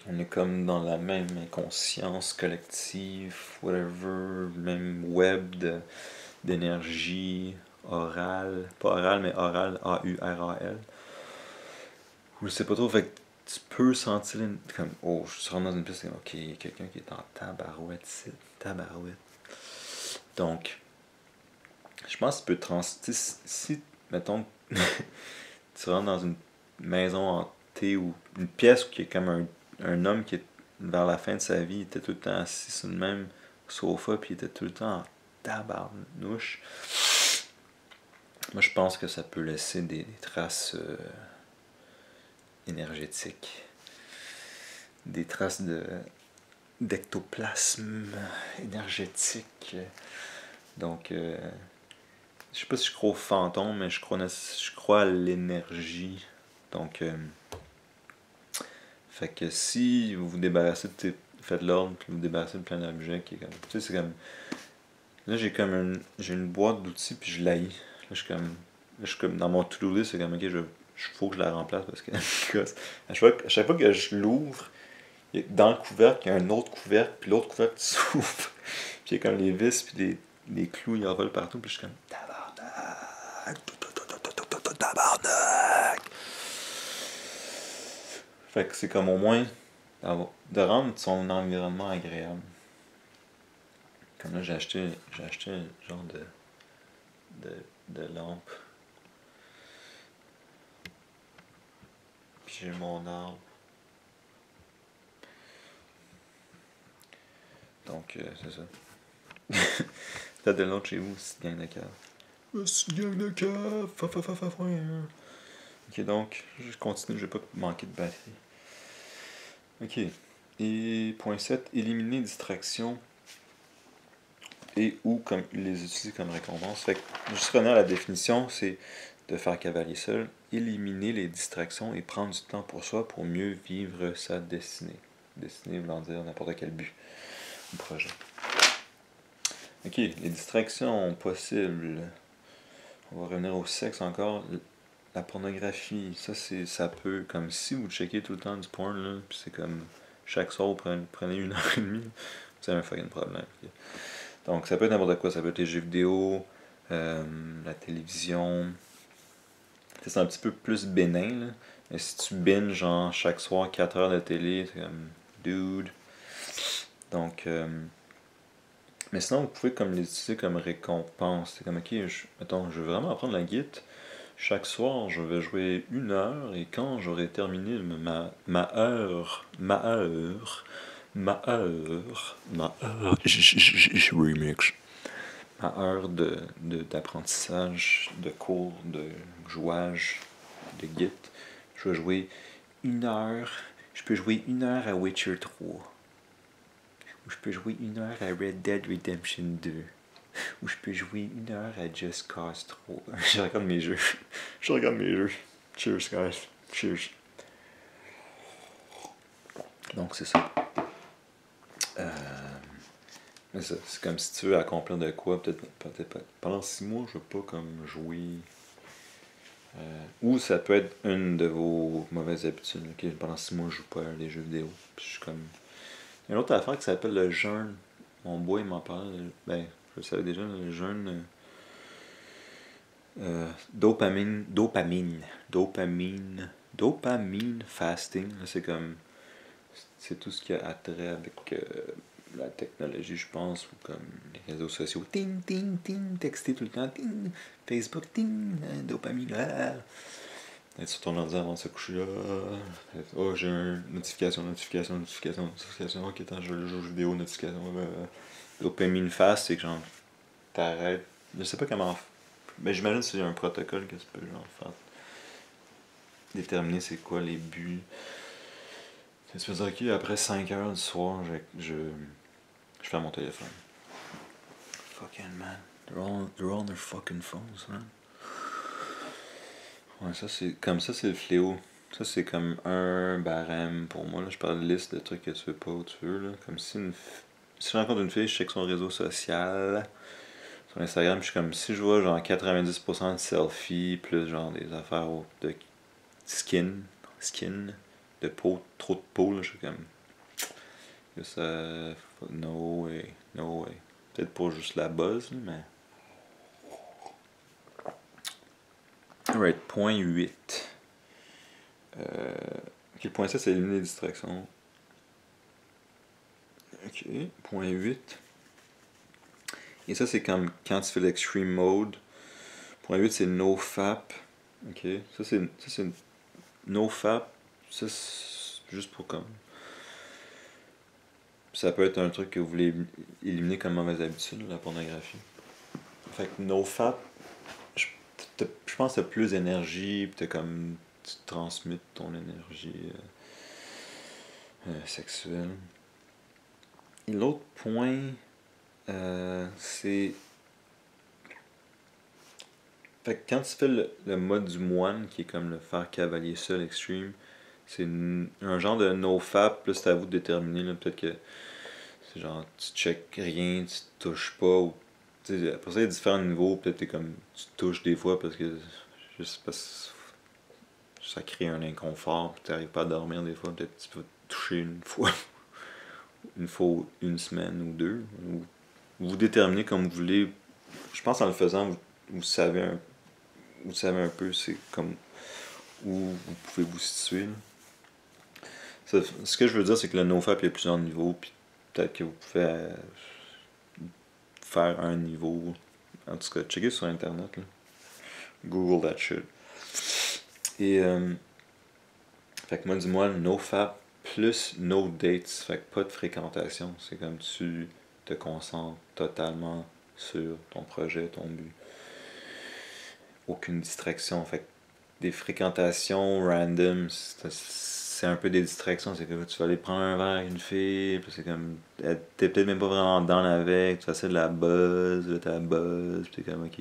on est comme dans la même inconscience collective, whatever, même web d'énergie orale, pas orale, mais orale, A-U-R-A-L. Ou je sais pas trop, fait que tu peux sentir comme, oh, je rentre dans une piste, ok, il y a quelqu'un qui est en tabarouette, c'est tabarouette. Donc, je pense que tu peux si, mettons, tu rentres dans une maison hantée ou une pièce où il y a comme un homme qui est vers la fin de sa vie, il était tout le temps assis sur le même sofa, puis il était tout le temps en tabarnouche. Moi, je pense que ça peut laisser des traces énergétiques, des traces d'ectoplasme énergétique. Donc, je sais pas si je crois aux fantômes, mais je crois à l'énergie. Donc, fait que si vous vous débarrassez de faites l'ordre, puis vous vous débarrassez de plein d'objets qui est comme. Tu sais, c'est comme. Là, j'ai une boîte d'outils, puis je l'haïs. Là, je suis comme dans mon to-do list, c'est comme, ok, faut que je la remplace parce que à chaque fois que je l'ouvre, dans le couvercle, il y a un autre couvercle, puis l'autre couvercle s'ouvre. Puis il y a comme les vis, puis les clous, ils envolent partout, puis je suis comme, tabarnak! Tabarnak! Fait que c'est comme au moins de rendre son environnement agréable. Comme là, j'ai acheté un genre de lampe. Puis j'ai mon arbre. Donc, c'est ça. Peut-être de l'autre chez vous, c'est gang de cave. C'est gang de cave! Ok, donc, je continue, je vais pas manquer de batterie. Ok. Et point 7, éliminer distraction et ou comme les utiliser comme récompense. Fait que, juste revenir à la définition, c'est de faire cavalier seul, éliminer les distractions et prendre du temps pour soi pour mieux vivre sa destinée. Destinée voulant dire n'importe quel but ou projet. Ok, les distractions possibles. On va revenir au sexe encore. La pornographie, ça peut, comme si vous checkez tout le temps du porn, là, puis c'est comme chaque soir vous prenez 1 heure et demie, c'est un fucking problème. Donc ça peut être n'importe quoi, ça peut être les jeux vidéo, la télévision. C'est un petit peu plus bénin, là. Mais si tu binges genre chaque soir 4 heures de télé, c'est comme dude. Donc mais sinon vous pouvez comme les utiliser comme récompense. C'est comme ok, mettons, je veux vraiment apprendre la guitare. Chaque soir, je vais jouer 1 heure et quand j'aurai terminé ma heure, je remix. ma heure d'apprentissage, de cours, de jouage, de Git, je vais jouer 1 heure. Je peux jouer 1 heure à Witcher 3. Ou je peux jouer 1 heure à Red Dead Redemption 2. Ou je peux jouer 1 heure à Just Cause 3. Je regarde mes jeux. Je regarde mes jeux. Cheers, guys. Cheers. Donc, c'est ça. Mais ça, c'est comme si tu veux accomplir de quoi, peut-être pas. Pendant 6 mois, je veux pas comme jouer. Ou ça peut être une de vos mauvaises habitudes. Okay? Pendant 6 mois, je joue pas à des jeux vidéo. Puis je suis comme. Il y a une autre affaire qui s'appelle le jeûne. Mon boy il m'en parlait. Ben, je le savais déjà, le jeûne. Dopamine fasting. C'est comme. C'est tout ce qui a attrait avec la technologie, je pense, ou comme les réseaux sociaux. Ting, ting, ting, texter tout le temps. Ting, Facebook, ting, dopamine. Être sur ton ordi avant de se coucher. Oh, j'ai une notification. Ok, attends, je vais le jeu vidéo, notification. Dopamine fast, c'est que genre, t'arrêtes. Je sais pas comment. Mais j'imagine que c'est un protocole que tu peux genre faire. Déterminer c'est quoi les buts. Ça veut dire que après 5 heures du soir, je ferme mon téléphone. Fucking man. They're all on their fucking phones, man. Ouais, ça c'est. Comme ça, c'est le fléau. Ça, c'est comme un barème pour moi. Là. Je parle de liste de trucs que tu veux pas ou tu veux. Là. Comme si si je rencontre une fille, je check son réseau social. Sur Instagram, je suis comme si je vois genre 90% de selfies, plus genre des affaires de skin, de peau, trop de peau, là, je suis comme. Ça. No way, no way. Peut-être pour juste la buzz, mais. Alright, point 8. Ok, le point 7, c'est éliminer les distractions. Ok, point 8. Et ça, c'est comme quand tu fais l'extreme mode. Point 8, c'est no-fap. Ok, ça, c'est no-fap. Ça, c'est juste pour comme. Ça peut être un truc que vous voulez éliminer comme mauvaise habitude, la pornographie. Fait que no-fap, je pense que t'as plus d'énergie, pis comme. Tu transmutes ton énergie sexuelle. Et l'autre point, c'est. Fait que quand tu fais le mode du moine, qui est comme le faire cavalier seul extreme, c'est un genre de no-fap, là c'est à vous de déterminer, là, peut-être que c'est genre tu check rien, tu touches pas, ou après ça il y a différents niveaux, peut-être t'es comme tu touches des fois parce que juste parce que ça crée un inconfort, puis t'arrives pas à dormir des fois, peut-être tu peux toucher une fois, une semaine ou deux, ou vous déterminez comme vous voulez. Je pense en le faisant, vous savez un peu c'est comme où vous pouvez vous situer. Ce que je veux dire, c'est que le NoFap, il y a plusieurs niveaux, puis peut-être que vous pouvez faire un niveau. En tout cas, checker sur internet. Là. Google that shit. Et fait que moi, dis-moi, NoFap plus no dates, fait que pas de fréquentation. C'est comme tu te concentres totalement sur ton projet, ton but. Aucune distraction. Fait que des fréquentations random, c'est un peu des distractions. C'est que tu vas aller prendre un verre avec une fille, puis c'est comme. T'es peut-être même pas vraiment dans avec, tu fais de la buzz, là t'as buzz, puis t'es comme ok.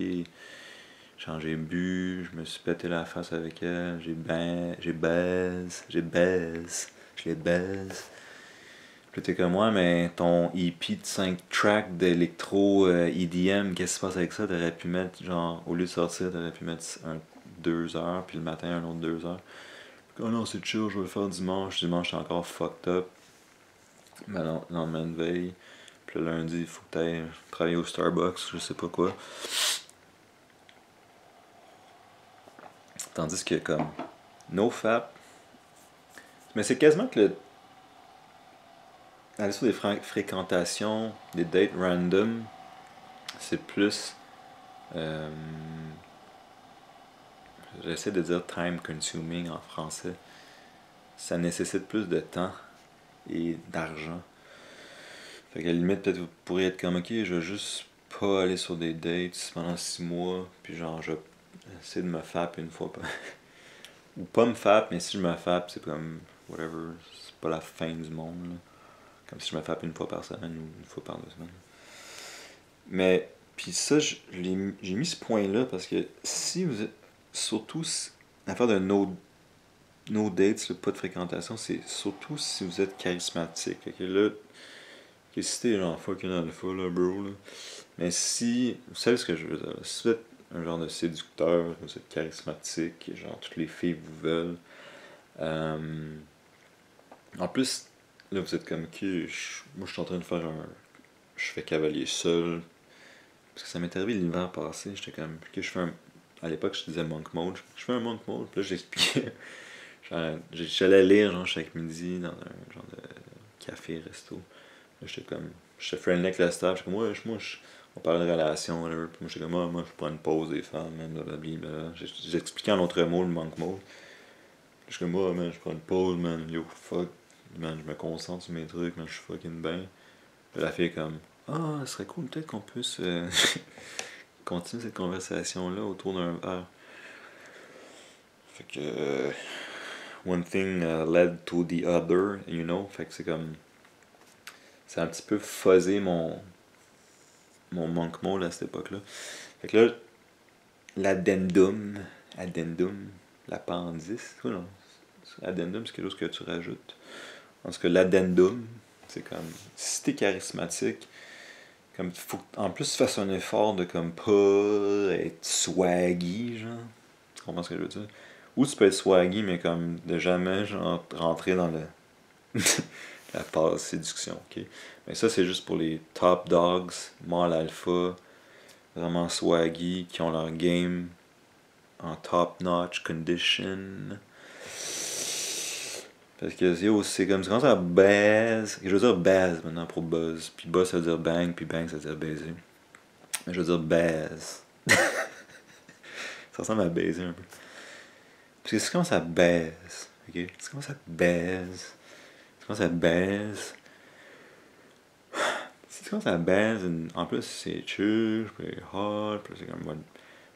J'ai bu, je me suis pété la face avec elle, je les baise. Puis t'es comme moi, mais ton EP de 5 tracks d'électro EDM, qu'est-ce qui se passe avec ça? T'aurais pu mettre, genre, au lieu de sortir, t'aurais pu mettre 2 heures, puis le matin, un autre 2 heures. Oh non, c'est chill, je vais le faire dimanche. Dimanche, t'es encore fucked up. Mais non, lendemain de veille. Puis le lundi, il faut que t'ailles travailler au Starbucks, je sais pas quoi. Tandis que comme NoFap, mais c'est quasiment que aller sur des fréquentations, des dates random, c'est plus j'essaie de dire time consuming en français. Ça nécessite plus de temps et d'argent. Fait qu'à la limite, peut-être vous pourriez être comme ok, je vais juste pas aller sur des dates pendant 6 mois, puis genre, je vais essayer de me fap une fois par... Ou pas me fap, mais si je me fap, c'est comme, whatever, c'est pas la fin du monde, là. Comme si je me fap une fois par semaine ou une fois par 2 semaines. Mais, puis ça, j'ai mis ce point-là parce que si vous êtes, surtout, l'affaire de no dates, là, pas de fréquentation, c'est surtout si vous êtes charismatique. Ok, là, que si t'es genre fucking alpha, là, bro, là. Mais si, vous savez ce que je veux dire, si vous êtes un genre de séducteur, vous êtes charismatique, genre toutes les filles vous veulent, euh, en plus, là, vous êtes comme, ok, moi je suis en train de faire un. Je fais cavalier seul. Parce que ça m'est arrivé l'hiver passé, j'étais comme, ok, je fais un. À l'époque, je disais monk mode. Je fais un monk mode, puis là, j'expliquais. J'allais lire, genre, chaque midi dans un genre de café, resto. Là, j'étais comme. J'étais friendly avec le staff, j'étais comme, ouais, on parle de relations, whatever. Puis moi, j'étais comme, moi, je prends une pause des femmes, man, blablabla. J'expliquais en autre mot le monk mode. Je suis comme, moi, man, je prends une pause, man, yo, fuck. Man, je me concentre sur mes trucs, man, je suis fucking bien. La fille est comme, ah, ce serait cool peut-être qu'on puisse continuer cette conversation-là autour d'un verre. Fait que, one thing led to the other, you know. Fait que c'est comme, c'est un petit peu fuzzé mon monk mode à cette époque-là. Fait que là, addendum, l'appendice, non, addendum c'est quelque chose que tu rajoutes. En tout cas, l'addendum, c'est comme, si t'es charismatique, comme, faut en plus tu fasses un effort de comme pas être swaggy, genre. Tu comprends ce que je veux dire? Ou tu peux être swaggy, mais comme de jamais genre, rentrer dans la phase séduction, ok? Mais ça, c'est juste pour les top dogs, mâles alpha, vraiment swaggy, qui ont leur game en top notch condition. Parce que yo, c'est comme, tu commences à buzz. Je veux dire buzz maintenant pour buzz. Puis buzz ça veut dire bang, puis bang ça veut dire baiser. Mais je veux dire buzz. Ça ressemble à baiser un peu. Parce que si tu commences à baise, ok? Si tu commences à baise, tu commences à baise. Si tu commences à baise, en plus c'est chill, puis hot, puis c'est comme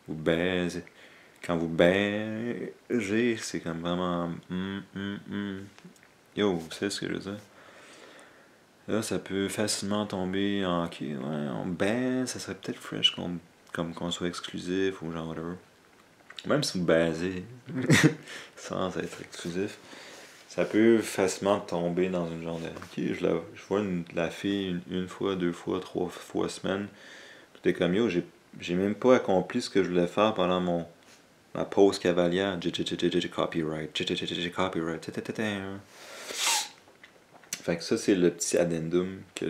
vous baisez. Quand vous baisez, c'est comme vraiment. Yo, vous savez ce que je veux dire? Là, ça peut facilement tomber en ok, ouais, on baise, ça serait peut-être fresh comme qu'on soit exclusif ou genre whatever. Même si vous baisez sans être exclusif, ça peut facilement tomber dans une genre de. Ok, je vois la fille une fois, 2 fois, 3 fois semaine. Puis t'es comme yo, j'ai même pas accompli ce que je voulais faire pendant ma pause cavalière. Copyright. Copyright. Fait que ça, c'est le petit addendum que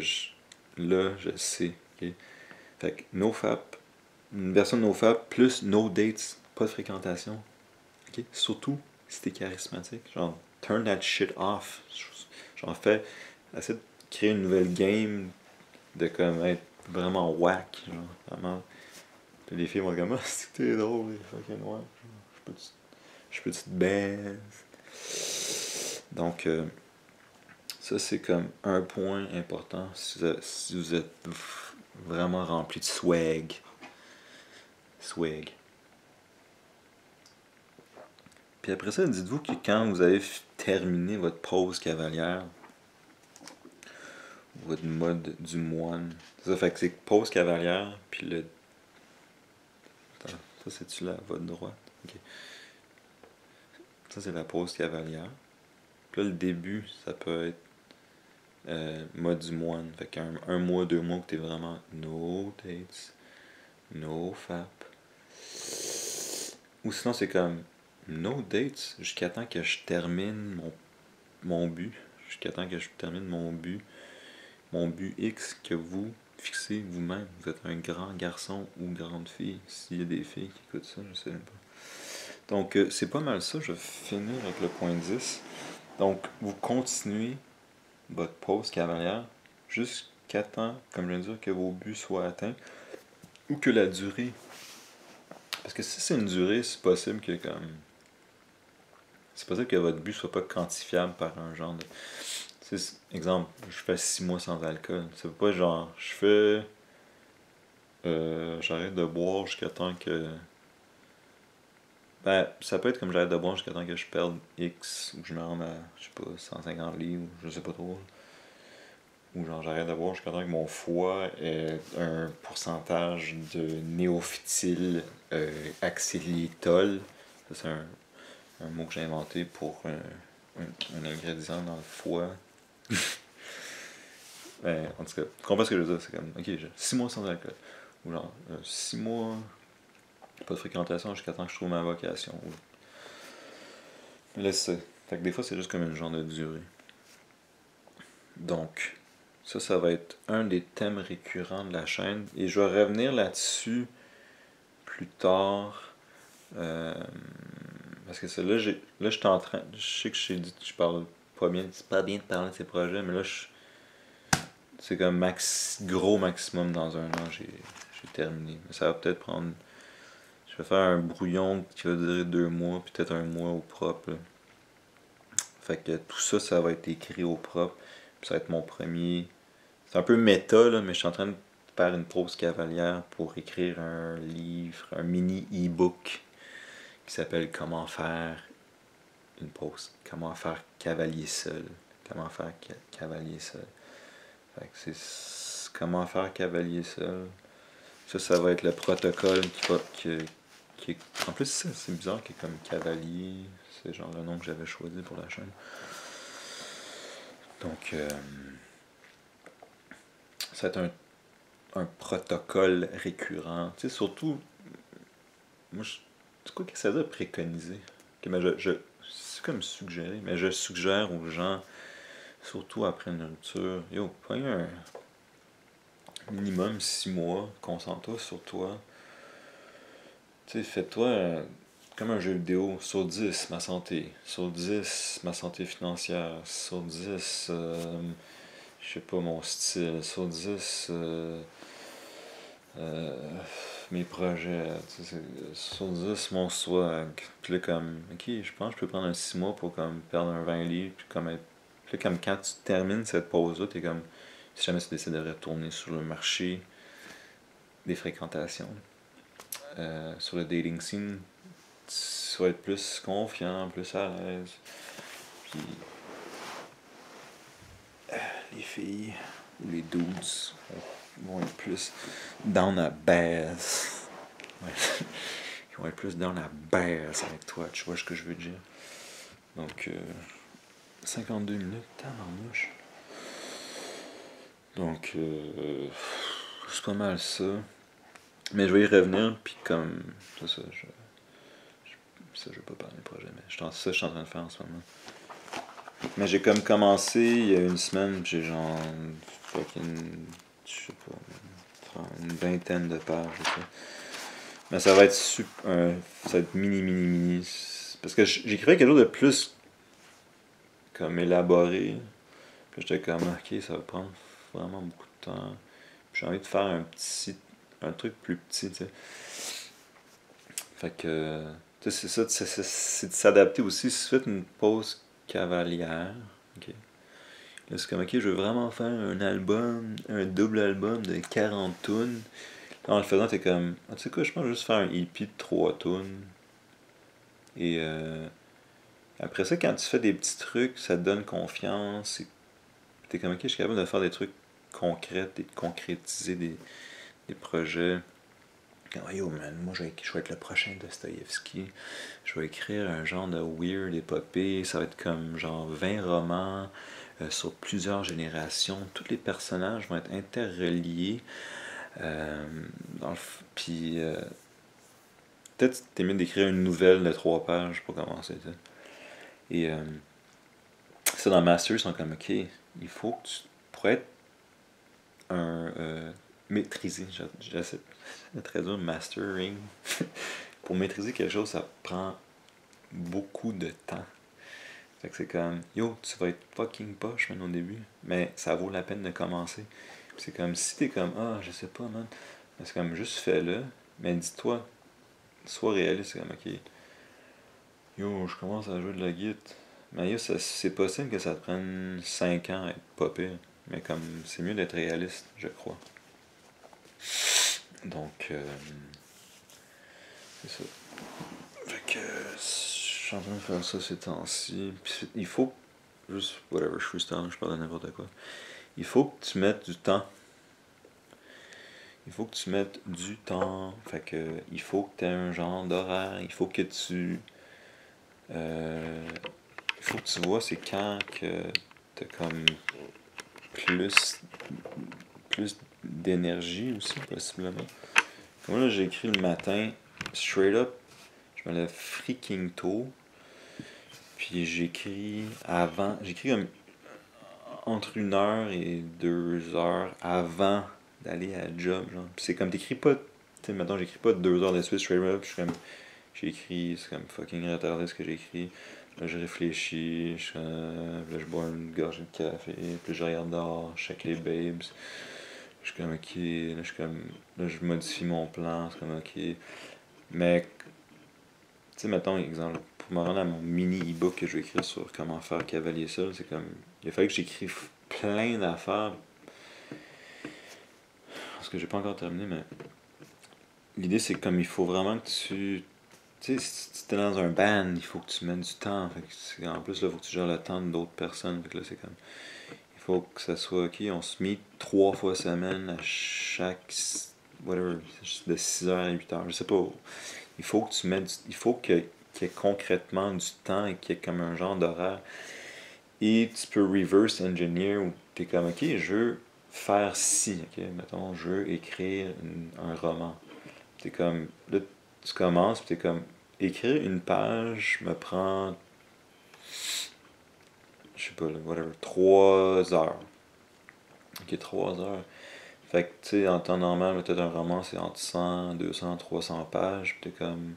là, je sais. Okay? Fait que NoFap, une version de NoFap plus no dates, pas de fréquentation. Okay? Surtout si t'es charismatique. Genre, turn that shit off. Genre, essaie de créer une nouvelle game de comme être vraiment whack. Genre, vraiment. Puis les filles vont comme, ah, c'est que t'es drôle, fucking whack. Je peux te baise. Donc, ça, c'est comme un point important si vous êtes vraiment rempli de swag. Swag. Puis après ça, dites-vous que quand vous avez terminé votre pause cavalière, votre mode du moine, ça fait que c'est pause cavalière, puis le. Attends, ça c'est-tu la votre droite? Ok. Ça c'est la pause cavalière. Puis là, le début, ça peut être mode du moine. Fait qu'un mois, 2 mois que t'es vraiment no dates, no fap. Ou sinon, c'est comme no dates jusqu'à temps que je termine mon but. Jusqu'à temps que je termine mon but. Mon but X que vous fixez vous-même. Vous êtes un grand garçon ou grande fille. S'il y a des filles qui écoutent ça, je sais même pas. Donc, c'est pas mal ça. Je vais finir avec le point 10. Donc, vous continuez votre pause cavalière jusqu'à temps, comme je viens de dire, que vos buts soient atteints ou que la durée. Parce que si c'est une durée, c'est possible que comme. C'est possible que votre but soit pas quantifiable par un genre de. Exemple, je fais 6 mois sans alcool. Ça veut pas genre. Je fais j'arrête de boire jusqu'à temps que... Ben, ça peut être comme j'arrête de boire jusqu'à temps que je perde X, ou que je me rende à, je sais pas, 150 livres, ou je sais pas trop. Ou genre j'arrête de boire jusqu'à temps que mon foie ait un pourcentage de néophytyl axylitol. Ça, c'est un mot que j'ai inventé pour un ingrédient dans le foie. Ben, en tout cas, tu comprends ce que je veux dire? C'est comme, ok, j'ai 6 mois sans alcool. Ou genre, 6 mois, pas de fréquentation jusqu'à temps que je trouve ma vocation. Laisse ça. Fait que des fois, c'est juste comme une genre de durée. Donc, ça va être un des thèmes récurrents de la chaîne. Et je vais revenir là-dessus plus tard. Parce que là, je suis en train. Je sais que je parle pas bien. C'est pas bien de parler de ces projets, mais là, c'est comme gros maximum dans un an, j'ai terminé. Mais ça va peut-être prendre. Je vais faire un brouillon qui va durer 2 mois, puis peut-être un mois au propre. Là. Fait que tout ça, ça va être écrit au propre. Puis ça va être mon premier. C'est un peu méta, là, mais je suis en train de faire une pause cavalière pour écrire un livre, un mini e-book qui s'appelle Comment faire une pause. Comment faire cavalier seul. Comment faire cavalier seul. Fait que c'est comment faire cavalier seul. Ça va être le protocole qui est. En plus, c'est bizarre qu'il est comme cavalier. C'est genre le nom que j'avais choisi pour la chaîne. Donc, ça va être un protocole récurrent. Tu sais, surtout, moi, c'est quoi que ça veut dire préconiser? Okay, mais c'est comme suggérer, mais je suggère aux gens, surtout après une rupture, yo, prenez un minimum 6 mois, concentre-toi sur toi. Tu sais, fais-toi comme un jeu vidéo, sur 10 ma santé, sur 10 ma santé financière, sur 10 je sais pas, mon style, sur 10 mes projets, sur 10 mon swag. Puis là, comme, ok, je pense que je peux prendre un 6 mois pour comme perdre un 20 livres, puis comme être. Puis là, comme quand tu termines cette pause-là, t'es comme, si jamais tu décides de retourner sur le marché des fréquentations, sur le dating scene, tu vas être plus confiant, plus à l'aise. Puis les filles ou les dudes vont être plus down à baisse. Ouais. Ils vont être plus down à baisse avec toi, tu vois ce que je veux dire. Donc, 52 minutes, tabarnouche. Donc, c'est pas mal ça. Mais je vais y revenir, puis comme. C'est ça, je vais pas parler de projet, mais je suis en train de faire en ce moment. Mais j'ai comme commencé il y a une semaine, j'ai genre. Fucking. Je sais pas, une vingtaine de pages, je sais. Mais ça va être ça va être mini. Parce que j'écrivais quelque chose de plus comme élaboré. Puis j'étais comme, ok, ça va prendre vraiment beaucoup de temps. Puis j'ai envie de faire un truc plus petit, tu sais. Fait que, tu sais, c'est ça, c'est de s'adapter aussi. Si tu fais une pause cavalière, ok. Là, c'est comme, ok, je veux vraiment faire un album, un double album de 40 tunes. En le faisant, t'es comme, ah, tu sais quoi, je pense juste faire un EP de 3 tunes. Et après ça, quand tu fais des petits trucs, ça te donne confiance. T'es comme, ok, je suis capable de faire des trucs concrets et de concrétiser des projets. Comme, oh, yo, man, moi, je vais être le prochain Dostoïevski. Je vais écrire un genre de weird épopée. Ça va être comme, genre, 20 romans sur plusieurs générations. Tous les personnages vont être interreliés. Puis, peut-être t'es mieux d'écrire une nouvelle de 3 pages pour commencer. T'sais. Et ça, dans Master, ils sont comme, ok, il faut que tu, pour être un maîtriser, j'essaie de traduire mastering. Pour maîtriser quelque chose, ça prend beaucoup de temps. Fait que c'est comme, yo, tu vas être fucking poche, man, au début, mais ça vaut la peine de commencer. C'est comme, si t'es comme, ah, je sais pas, man, c'est comme, juste fais-le, mais dis-toi, sois réaliste, c'est comme, ok, yo, je commence à jouer de la guitare. Mais yo, c'est possible que ça te prenne 5 ans à être pas pire. Mais comme, c'est mieux d'être réaliste, je crois. Donc, c'est ça. Fait que je suis en train de faire ça ces temps-ci. Il faut, juste, whatever, je suis freestyle, je parle de n'importe quoi. Il faut que tu mettes du temps. Il faut que tu mettes du temps. Fait que, il faut que tu aies un genre d'horaire. Il faut que tu. Il faut que tu vois c'est quand que t'as comme plus d'énergie aussi, possiblement. Comme là, j'ai écrit le matin, straight up, je me lève freaking tôt. Puis j'écris comme entre 1 heure et 2 heures avant d'aller à la job. Genre. Puis c'est comme t'écris pas, tu sais, maintenant j'écris pas 2 heures de suite straight up, je suis comme, j'ai écrit, c'est comme fucking retardé ce que j'ai écrit. Là, je réfléchis, là, je bois une gorgée de café, puis je regarde dehors, je check les babes. Je suis comme, ok, là, là, je modifie mon plan, c'est comme, ok. Mais, tu sais, mettons, exemple, pour me rendre à mon mini e-book que je vais écrire sur comment faire cavalier seul, c'est comme, il a fallu que j'écrive plein d'affaires, parce que j'ai pas encore terminé, mais l'idée, c'est comme, il faut vraiment que tu sais, si tu es dans un band, il faut que tu mettes du temps. Fait que en plus, là, il faut que tu gères le temps d'autres personnes. Fait que là, c'est comme. Il faut que ça soit ok. On se met 3 fois semaine à chaque. Whatever. De 6 heures à 8 heures. Je sais pas. Il faut que tu mettes. Il faut qu'il y ait concrètement du temps et qu'il y ait comme un genre d'horaire. Et tu peux reverse engineer où tu es comme ok, je veux faire ci. Ok, mettons, je veux écrire un roman. T'es comme. Là, tu commences, puis t'es comme. Écrire une page me prend. Je sais pas, whatever. 3 heures. Ok, 3 heures. Fait que, tu sais, en temps normal, peut-être un roman, c'est entre 100, 200, 300 pages. Puis t'es comme.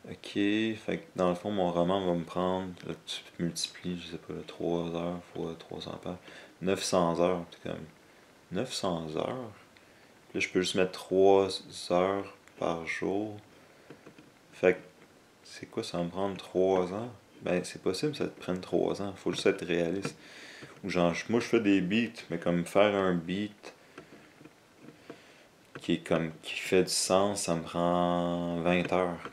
Ok, fait que dans le fond, mon roman va me prendre. Là, tu multiplies, je sais pas, 3 heures fois 300 pages. 900 heures. T'es comme. 900 heures? Puis là, je peux juste mettre 3 heures par jour. Fait que c'est quoi, ça va me prendre 3 ans? Ben, c'est possible que ça te prenne 3 ans. Faut juste être réaliste. Ou genre, moi, je fais des beats, mais comme faire un beat qui fait du sens, ça me prend 20 heures.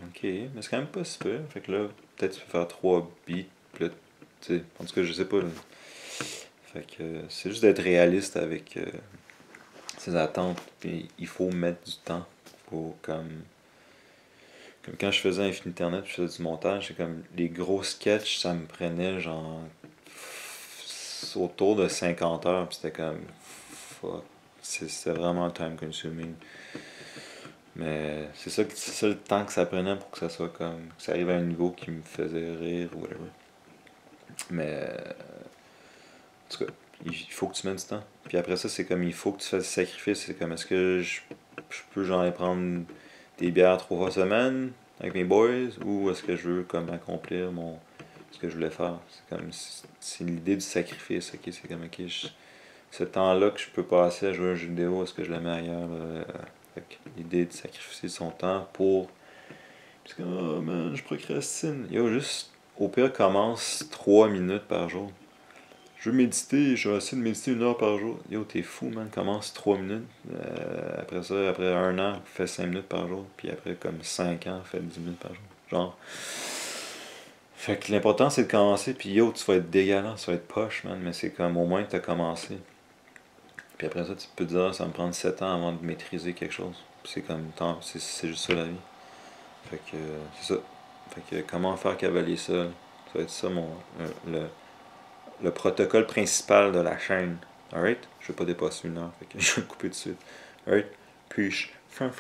Ok, mais c'est quand même pas super. Fait que là, peut-être tu peux faire 3 beats, puis là, tu sais, en tout cas, je sais pas, là. Fait que c'est juste d'être réaliste avec ses attentes, puis il faut mettre du temps pour comme quand je faisais Infiniternet, je faisais du montage, c'est comme les gros sketchs, ça me prenait genre autour de 50 heures, puis c'était comme fuck, c'était vraiment time consuming. Mais c'est ça le temps que ça prenait pour que ça soit comme, que ça arrive à un niveau qui me faisait rire ou whatever. Mais en tout cas, il faut que tu mettes du temps. Puis après ça, c'est comme il faut que tu fasses des sacrifices. C'est comme est-ce que je peux genre aller prendre des bières 3 fois semaine avec mes boys ou est-ce que je veux comme accomplir ce que je voulais faire. C'est comme c'est l'idée du sacrifice, ok? C'est comme ok, ce temps-là que je peux passer à jouer à un jeu vidéo, est-ce que je le mets ailleurs? L'idée de sacrifier son temps pour. Parce que oh man, je procrastine. Yo, juste au pire commence 3 minutes par jour. Je veux méditer, je vais essayer de méditer 1 heure par jour. Yo, t'es fou, man. Commence 3 minutes. Après ça, après 1 an, fais 5 minutes par jour. Puis après, comme 5 ans, fais 10 minutes par jour. Genre. Fait que l'important, c'est de commencer. Puis yo, tu vas être dégueulasse, tu vas être poche, man. Mais c'est comme au moins que t'as commencé. Puis après ça, tu peux te dire, ça va me prendre 7 ans avant de maîtriser quelque chose. Puis c'est comme, c'est juste ça la vie. Fait que, c'est ça. Fait que, comment faire cavalier ça? Ça va être ça, le protocole principal de la chaîne. Alright? Je vais pas dépasser 1 heure, fait que je vais couper tout de suite. Alright? Puis, fin.